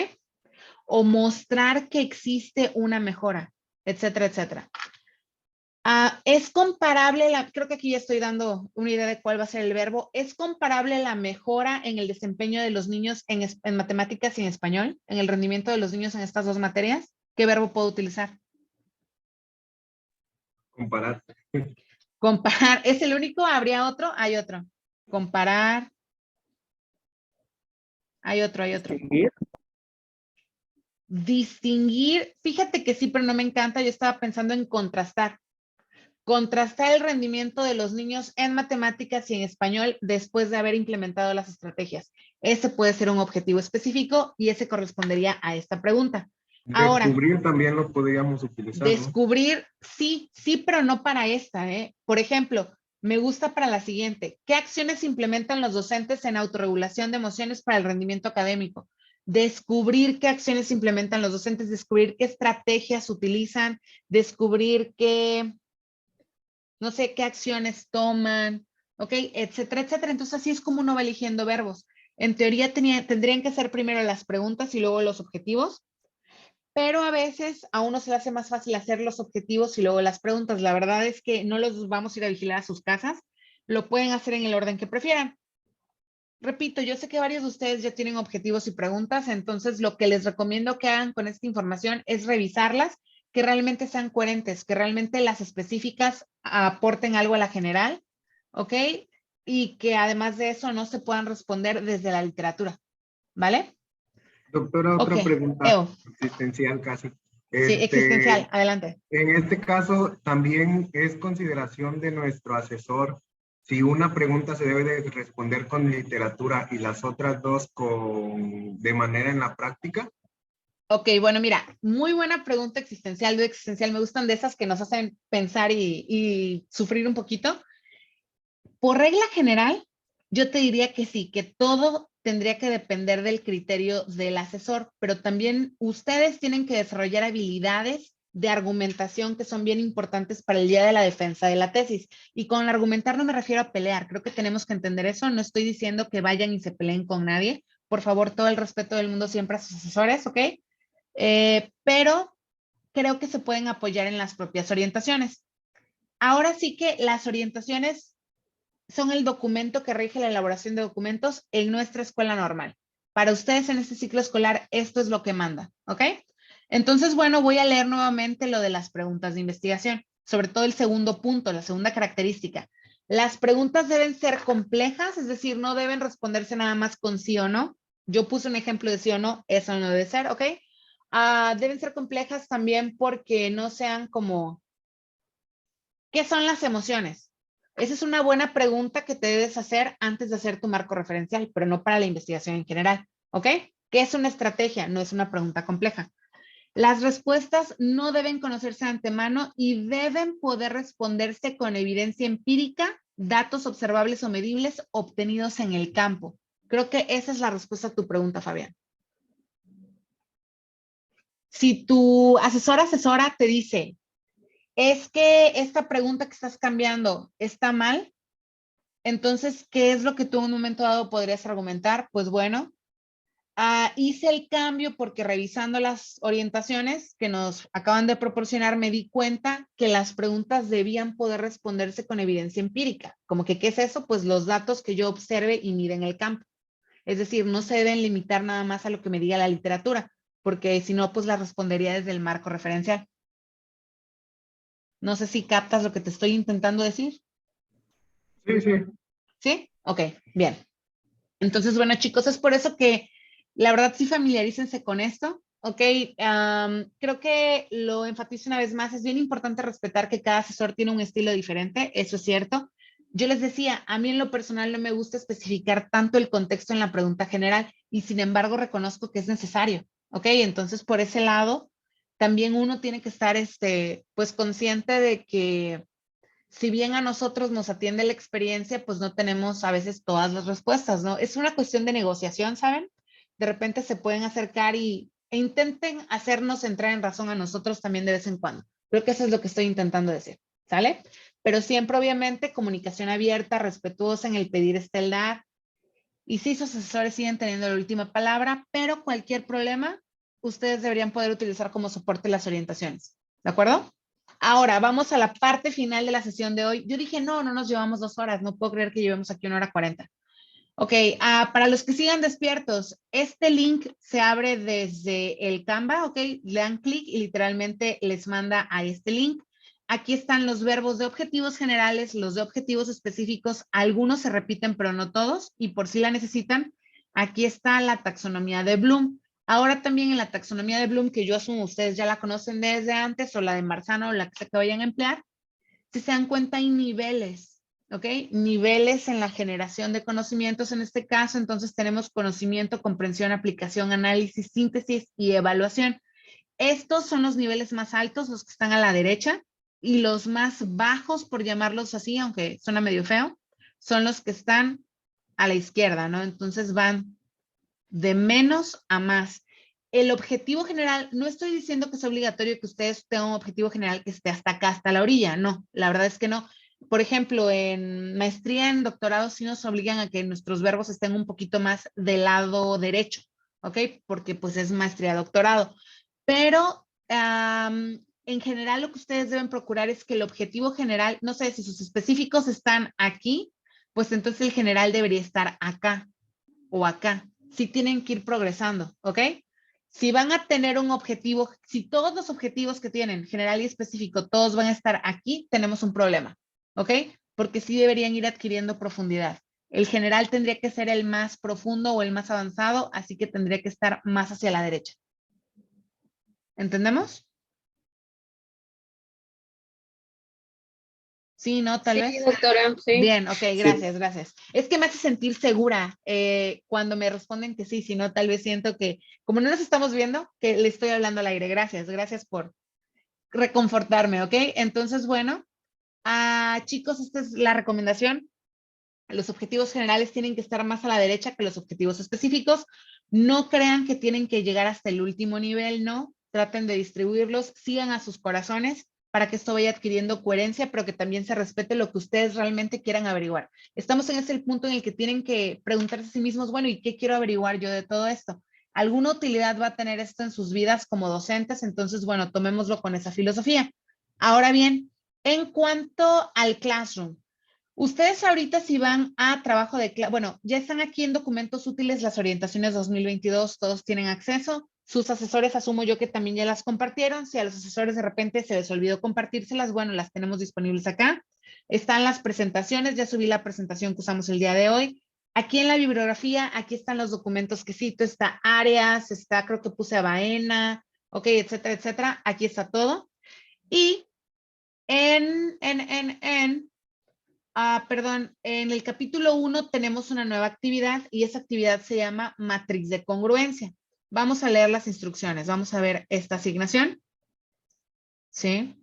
O mostrar que existe una mejora, etcétera, etcétera. Es comparable, creo que aquí ya estoy dando una idea de cuál va a ser el verbo, ¿es comparable la mejora en el desempeño de los niños en matemáticas y en español, en el rendimiento de los niños en estas dos materias? ¿Qué verbo puedo utilizar? Comparar. Comparar, ¿es el único? ¿Habría otro? Hay otro. Comparar. Hay otro. Distinguir, fíjate que sí, pero no me encanta. Yo estaba pensando en contrastar. Contrastar el rendimiento de los niños en matemáticas y en español después de haber implementado las estrategias. Ese puede ser un objetivo específico y ese correspondería a esta pregunta. Ahora, Descubrir también lo podríamos utilizar, ¿no? descubrir, sí, pero no para esta, ¿eh? Por ejemplo, me gusta para la siguiente. ¿Qué acciones implementan los docentes en autorregulación de emociones para el rendimiento académico? Descubrir qué acciones implementan los docentes, descubrir qué estrategias utilizan, descubrir qué, no sé, qué acciones toman, ¿ok? Etcétera, etcétera. Entonces así es como uno va eligiendo verbos. En teoría tendrían que ser primero las preguntas y luego los objetivos, pero a veces a uno se le hace más fácil hacer los objetivos y luego las preguntas. La verdad es que no los vamos a ir a vigilar a sus casas, lo pueden hacer en el orden que prefieran. Repito, yo sé que varios de ustedes ya tienen objetivos y preguntas, entonces lo que les recomiendo que hagan con esta información es revisarlas, que realmente sean coherentes, que realmente las específicas aporten algo a la general, ¿ok? Y que además de eso no se puedan responder desde la literatura, ¿vale? Doctora, Ok, otra pregunta existencial casi. Sí, existencial, adelante. En este caso, también es consideración de nuestro asesor si una pregunta se debe de responder con literatura y las otras dos de manera en la práctica. Ok, bueno, mira, muy buena pregunta existencial, de existencial. Me gustan de esas que nos hacen pensar y sufrir un poquito. Por regla general, yo te diría que sí, que todo tendría que depender del criterio del asesor, pero también ustedes tienen que desarrollar habilidades de argumentación que son bien importantes para el día de la defensa de la tesis. Y con argumentar no me refiero a pelear, creo que tenemos que entender eso. No estoy diciendo que vayan y se peleen con nadie. Por favor, todo el respeto del mundo siempre a sus asesores, ¿ok? Pero creo que se pueden apoyar en las propias orientaciones. Ahora sí que las orientaciones son el documento que rige la elaboración de documentos en nuestra escuela normal. Para ustedes en este ciclo escolar, esto es lo que manda, ¿ok? Entonces, bueno, voy a leer nuevamente lo de las preguntas de investigación, sobre todo el segundo punto, la segunda característica. Las preguntas deben ser complejas, es decir, no deben responderse nada más con sí o no. Yo puse un ejemplo de sí o no, eso no debe ser, ¿ok? Deben ser complejas también porque no sean como, ¿qué son las emociones? Esa es una buena pregunta que te debes hacer antes de hacer tu marco referencial, pero no para la investigación en general, ¿ok? ¿Qué es una estrategia? No es una pregunta compleja. Las respuestas no deben conocerse de antemano y deben poder responderse con evidencia empírica datos observables o medibles obtenidos en el campo. Creo que esa es la respuesta a tu pregunta, Fabián. Si tu asesora te dice, es que esta pregunta que estás cambiando está mal, entonces, ¿qué es lo que tú en un momento dado podrías argumentar? Pues bueno, hice el cambio porque revisando las orientaciones que nos acaban de proporcionar, me di cuenta que las preguntas debían poder responderse con evidencia empírica. Como que, ¿qué es eso? Pues los datos que yo observe y mire en el campo. Es decir, no se deben limitar nada más a lo que me diga la literatura, porque si no, pues la respondería desde el marco referencial. No sé si captas lo que te estoy intentando decir. Sí, sí. ¿Sí? Ok, bien. Entonces, bueno, chicos, es por eso que la verdad sí familiarícense con esto, ¿ok? Creo que lo enfatizo una vez más, es bien importante respetar que cada asesor tiene un estilo diferente, eso es cierto. Yo les decía, a mí en lo personal no me gusta especificar tanto el contexto en la pregunta general y sin embargo reconozco que es necesario, ¿ok? Entonces, por ese lado, también uno tiene que estar, pues, consciente de que si bien a nosotros nos atiende la experiencia, pues no tenemos a veces todas las respuestas, ¿no? Es una cuestión de negociación, ¿saben? De repente se pueden acercar e intenten hacernos entrar en razón a nosotros también de vez en cuando. Creo que eso es lo que estoy intentando decir, ¿sale? Pero siempre, obviamente, comunicación abierta, respetuosa en el pedir está el dar. Y sí, sus asesores siguen teniendo la última palabra, pero cualquier problema, ustedes deberían poder utilizar como soporte las orientaciones, ¿de acuerdo? Ahora, vamos a la parte final de la sesión de hoy. Yo dije, no nos llevamos 2 horas. No puedo creer que llevemos aquí 1 hora 40. Ok, para los que sigan despiertos, este link se abre desde el Canva, ok. Le dan clic y literalmente les manda a este link. Aquí están los verbos de objetivos generales, los de objetivos específicos. Algunos se repiten, pero no todos. Y por si la necesitan, aquí está la taxonomía de Bloom. Ahora también en la taxonomía de Bloom, que yo asumo ustedes ya la conocen desde antes, o la de Marzano, o la que vayan a emplear, si se dan cuenta hay niveles, ¿ok? Niveles en la generación de conocimientos en este caso, entonces tenemos conocimiento, comprensión, aplicación, análisis, síntesis y evaluación. Estos son los niveles más altos, los que están a la derecha, y los más bajos, por llamarlos así, aunque suena medio feo, son los que están a la izquierda, ¿no? Entonces van de menos a más. El objetivo general, no estoy diciendo que es obligatorio que ustedes tengan un objetivo general que esté hasta acá, hasta la orilla, no, la verdad es que no. Por ejemplo, en maestría, en doctorado, sí nos obligan a que nuestros verbos estén un poquito más del lado derecho, ¿ok? Porque pues es maestría, doctorado. Pero en general lo que ustedes deben procurar es que el objetivo general, no sé si sus específicos están aquí, pues entonces el general debería estar acá o acá. Sí tienen que ir progresando, ¿ok? Si van a tener un objetivo, si todos los objetivos que tienen, general y específico, todos van a estar aquí, tenemos un problema, ¿ok? Porque sí deberían ir adquiriendo profundidad. El general tendría que ser el más profundo o el más avanzado, así que tendría que estar más hacia la derecha. ¿Entendemos? Sí, ¿no? Tal vez. Sí, doctora, sí. Bien, ok, gracias, gracias. Es que me hace sentir segura cuando me responden que sí, si no, tal vez siento que, como no nos estamos viendo, que le estoy hablando al aire. Gracias, gracias por reconfortarme, ¿ok? Entonces, bueno, chicos, esta es la recomendación. Los objetivos generales tienen que estar más a la derecha que los objetivos específicos. No crean que tienen que llegar hasta el último nivel, no. Traten de distribuirlos, sigan a sus corazones para que esto vaya adquiriendo coherencia, pero que también se respete lo que ustedes realmente quieran averiguar. Estamos en ese punto en el que tienen que preguntarse a sí mismos, bueno, ¿y qué quiero averiguar yo de todo esto? ¿Alguna utilidad va a tener esto en sus vidas como docentes? Entonces, bueno, tomémoslo con esa filosofía. Ahora bien, en cuanto al Classroom, ustedes ahorita si van a trabajo de clase, bueno, ya están aquí en documentos útiles las orientaciones 2022, todos tienen acceso. Sus asesores asumo yo que también ya las compartieron. Si a los asesores de repente se les olvidó compartírselas, bueno, las tenemos disponibles acá. Están las presentaciones, ya subí la presentación que usamos el día de hoy. Aquí en la bibliografía, aquí están los documentos que cito, está Arias, está, creo que puse a Baena, ok, etcétera, etcétera. Aquí está todo. Y perdón, en el capítulo 1 tenemos una nueva actividad y esa actividad se llama matriz de congruencia. Vamos a leer las instrucciones. Vamos a ver esta asignación. ¿Sí?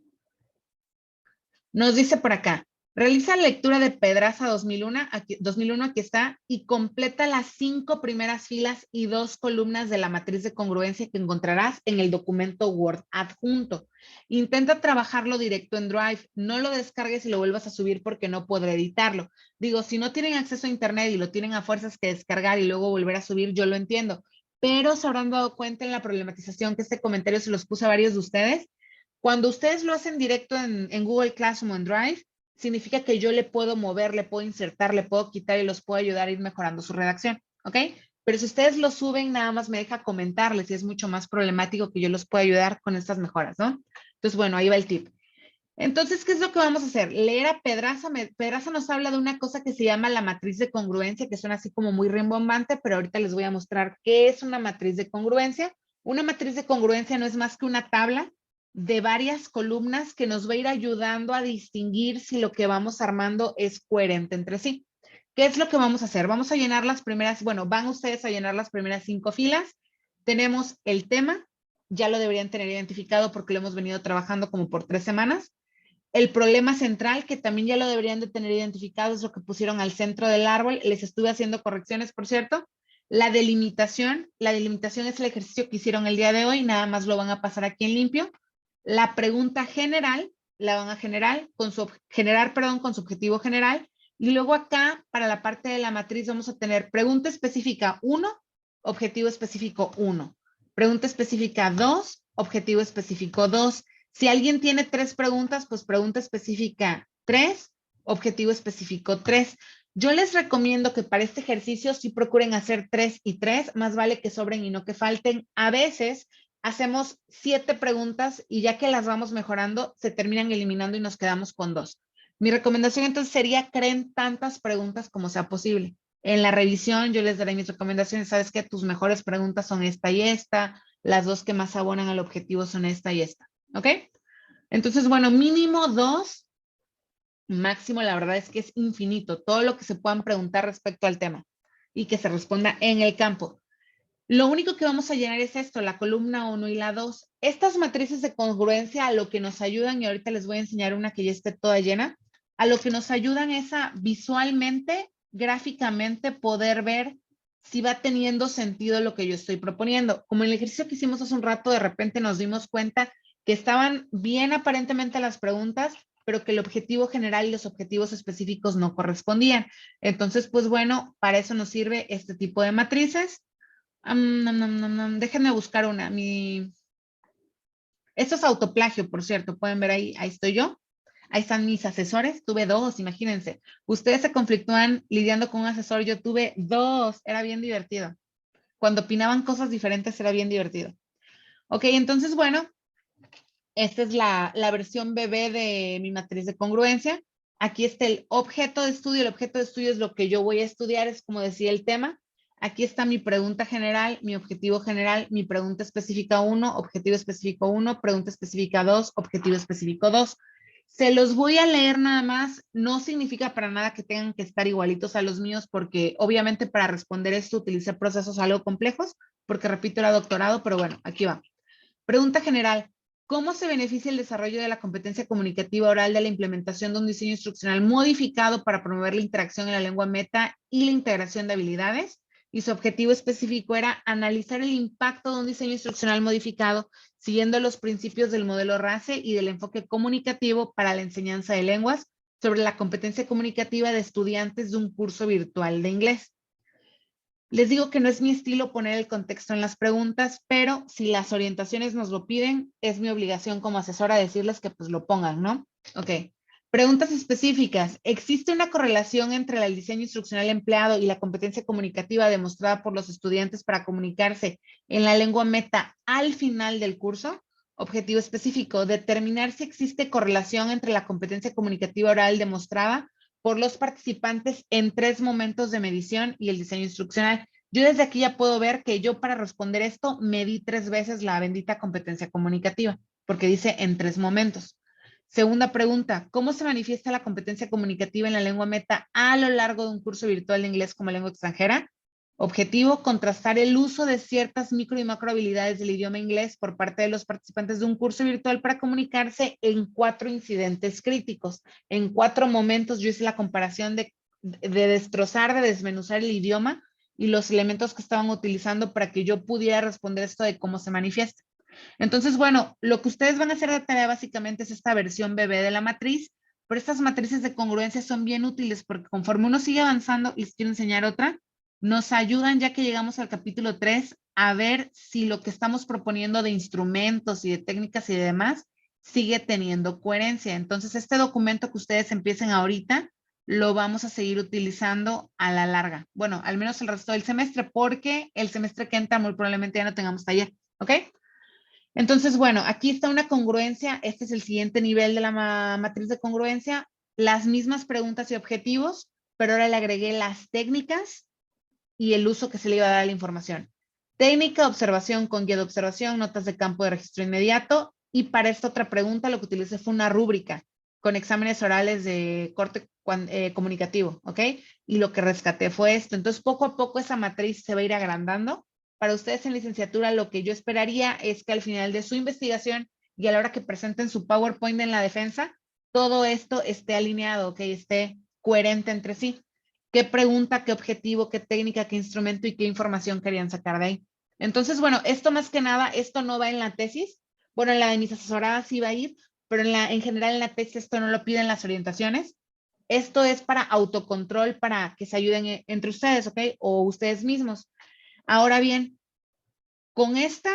Nos dice por acá, Realiza la lectura de Pedraza 2001, aquí está, y completa las 5 primeras filas y 2 columnas de la matriz de congruencia que encontrarás en el documento Word adjunto. Intenta trabajarlo directo en Drive, no lo descargues y lo vuelvas a subir porque no podré editarlo. Digo, si no tienen acceso a internet y lo tienen a fuerzas que descargar y luego volver a subir, yo lo entiendo, pero se habrán dado cuenta en la problematización que este comentario se los puse a varios de ustedes. Cuando ustedes lo hacen directo en Google Classroom o en Drive, significa que yo le puedo mover, le puedo insertar, le puedo quitar y los puedo ayudar a ir mejorando su redacción, ¿ok? Pero si ustedes lo suben, nada más me deja comentarles y es mucho más problemático que yo los pueda ayudar con estas mejoras, ¿no? Entonces, bueno, ahí va el tip. Entonces, ¿qué es lo que vamos a hacer? Leer a Pedraza. Pedraza nos habla de una cosa que se llama la matriz de congruencia, que suena así como muy rimbombante, pero ahorita les voy a mostrar qué es una matriz de congruencia. Una matriz de congruencia no es más que una tabla de varias columnas que nos va a ir ayudando a distinguir si lo que vamos armando es coherente entre sí. ¿Qué es lo que vamos a hacer? Vamos a llenar las primeras, bueno, van ustedes a llenar las primeras 5 filas. Tenemos el tema, ya lo deberían tener identificado porque lo hemos venido trabajando como por 3 semanas. El problema central, que también ya lo deberían de tener identificado, es lo que pusieron al centro del árbol. Les estuve haciendo correcciones, por cierto. La delimitación es el ejercicio que hicieron el día de hoy, nada más lo van a pasar aquí en limpio. La pregunta general la van a generar con su objetivo general. Y luego acá, para la parte de la matriz, vamos a tener pregunta específica 1, objetivo específico 1. Pregunta específica 2, objetivo específico 2. Si alguien tiene 3 preguntas, pues pregunta específica 3, objetivo específico 3. Yo les recomiendo que para este ejercicio sí procuren hacer 3 y 3, más vale que sobren y no que falten. A veces hacemos 7 preguntas y ya que las vamos mejorando, se terminan eliminando y nos quedamos con 2. Mi recomendación entonces sería creen tantas preguntas como sea posible. En la revisión yo les daré mis recomendaciones. Sabes que tus mejores preguntas son esta y esta, las 2 que más abonan al objetivo son esta y esta. ¿Ok? Entonces, bueno, mínimo 2, máximo la verdad es que es infinito. Todo lo que se puedan preguntar respecto al tema y que se responda en el campo. Lo único que vamos a llenar es esto, la columna 1 y la 2. Estas matrices de congruencia a lo que nos ayudan, y ahorita les voy a enseñar una que ya esté toda llena, a lo que nos ayudan es a visualmente, gráficamente poder ver si va teniendo sentido lo que yo estoy proponiendo. Como en el ejercicio que hicimos hace un rato, de repente nos dimos cuenta que estaban bien aparentemente las preguntas, pero que el objetivo general y los objetivos específicos no correspondían. Entonces, pues bueno, para eso nos sirve este tipo de matrices. Déjenme buscar una. Esto es autoplagio, por cierto. Pueden ver ahí estoy yo. Ahí están mis asesores. Tuve 2, imagínense. Ustedes se conflictúan lidiando con un asesor. Yo tuve 2. Era bien divertido. Cuando opinaban cosas diferentes era bien divertido. Ok, entonces, bueno, esta es la versión bebé de mi matriz de congruencia. Aquí está el objeto de estudio. El objeto de estudio es lo que yo voy a estudiar, es como decía el tema. Aquí está mi pregunta general, mi objetivo general, mi pregunta específica 1, objetivo específico 1, pregunta específica 2, objetivo específico 2. Se los voy a leer nada más. No significa para nada que tengan que estar igualitos a los míos, porque obviamente para responder esto utilicé procesos algo complejos, porque repito, era doctorado, pero bueno, aquí va. Pregunta general. ¿Cómo se beneficia el desarrollo de la competencia comunicativa oral de la implementación de un diseño instruccional modificado para promover la interacción en la lengua meta y la integración de habilidades? Y su objetivo específico era analizar el impacto de un diseño instruccional modificado siguiendo los principios del modelo RACE y del enfoque comunicativo para la enseñanza de lenguas sobre la competencia comunicativa de estudiantes de un curso virtual de inglés. Les digo que no es mi estilo poner el contexto en las preguntas, pero si las orientaciones nos lo piden, es mi obligación como asesora decirles que pues lo pongan, ¿no? Ok. Preguntas específicas. ¿Existe una correlación entre el diseño instruccional empleado y la competencia comunicativa demostrada por los estudiantes para comunicarse en la lengua meta al final del curso? Objetivo específico. Determinar si existe correlación entre la competencia comunicativa oral demostrada por los participantes en 3 momentos de medición y el diseño instruccional. Yo desde aquí ya puedo ver que yo para responder esto medí 3 veces la bendita competencia comunicativa, porque dice en 3 momentos. Segunda pregunta, ¿cómo se manifiesta la competencia comunicativa en la lengua meta a lo largo de un curso virtual de inglés como lengua extranjera? Objetivo, contrastar el uso de ciertas micro y macro habilidades del idioma inglés por parte de los participantes de un curso virtual para comunicarse en 4 incidentes críticos. En 4 momentos yo hice la comparación de destrozar, de desmenuzar el idioma y los elementos que estaban utilizando para que yo pudiera responder esto de cómo se manifiesta. Entonces, bueno, lo que ustedes van a hacer de tarea básicamente es esta versión bebé de la matriz, pero estas matrices de congruencia son bien útiles porque conforme uno sigue avanzando, les quiero enseñar otra, nos ayudan ya que llegamos al capítulo 3 a ver si lo que estamos proponiendo de instrumentos y de técnicas y demás sigue teniendo coherencia. Entonces, este documento que ustedes empiecen ahorita, lo vamos a seguir utilizando a la larga. Bueno, al menos el resto del semestre, porque el semestre que entra muy probablemente ya no tengamos taller, ¿ok? Entonces, bueno, aquí está una congruencia. Este es el siguiente nivel de la matriz de congruencia. Las mismas preguntas y objetivos, pero ahora le agregué las técnicas y el uso que se le iba a dar a la información. Técnica, observación con guía de observación, notas de campo de registro inmediato. Y para esta otra pregunta lo que utilicé fue una rúbrica con exámenes orales de corte comunicativo, ¿ok? Y lo que rescaté fue esto. Entonces, poco a poco esa matriz se va a ir agrandando. Para ustedes en licenciatura, lo que yo esperaría es que al final de su investigación y a la hora que presenten su PowerPoint en la defensa, todo esto esté alineado, ¿ok? Esté coherente entre sí. ¿Qué pregunta, qué objetivo, qué técnica, qué instrumento y qué información querían sacar de ahí? Entonces, bueno, esto más que nada, esto no va en la tesis. Bueno, en la de mis asesoradas sí va a ir, pero en general en la tesis esto no lo piden las orientaciones. Esto es para autocontrol, para que se ayuden entre ustedes, ¿ok? O ustedes mismos. Ahora bien, con esta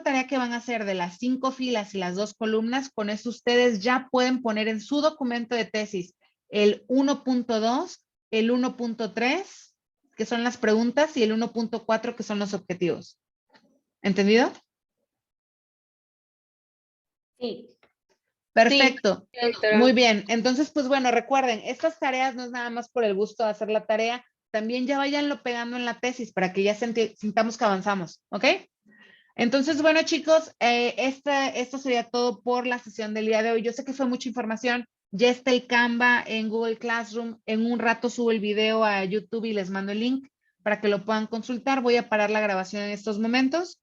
tarea que van a hacer de las 5 filas y las 2 columnas, con eso ustedes ya pueden poner en su documento de tesis el 1.2, el 1.3, que son las preguntas, y el 1.4, que son los objetivos. ¿Entendido? Sí. Perfecto. Sí, doctora. Muy bien. Entonces, pues bueno, recuerden, estas tareas no es nada más por el gusto de hacer la tarea, también ya váyanlo pegando en la tesis para que ya sintamos que avanzamos, ¿ok? Entonces, bueno, chicos, esto sería todo por la sesión del día de hoy. Yo sé que fue mucha información. Ya está el Canva en Google Classroom. En un rato subo el video a YouTube y les mando el link para que lo puedan consultar. Voy a parar la grabación en estos momentos.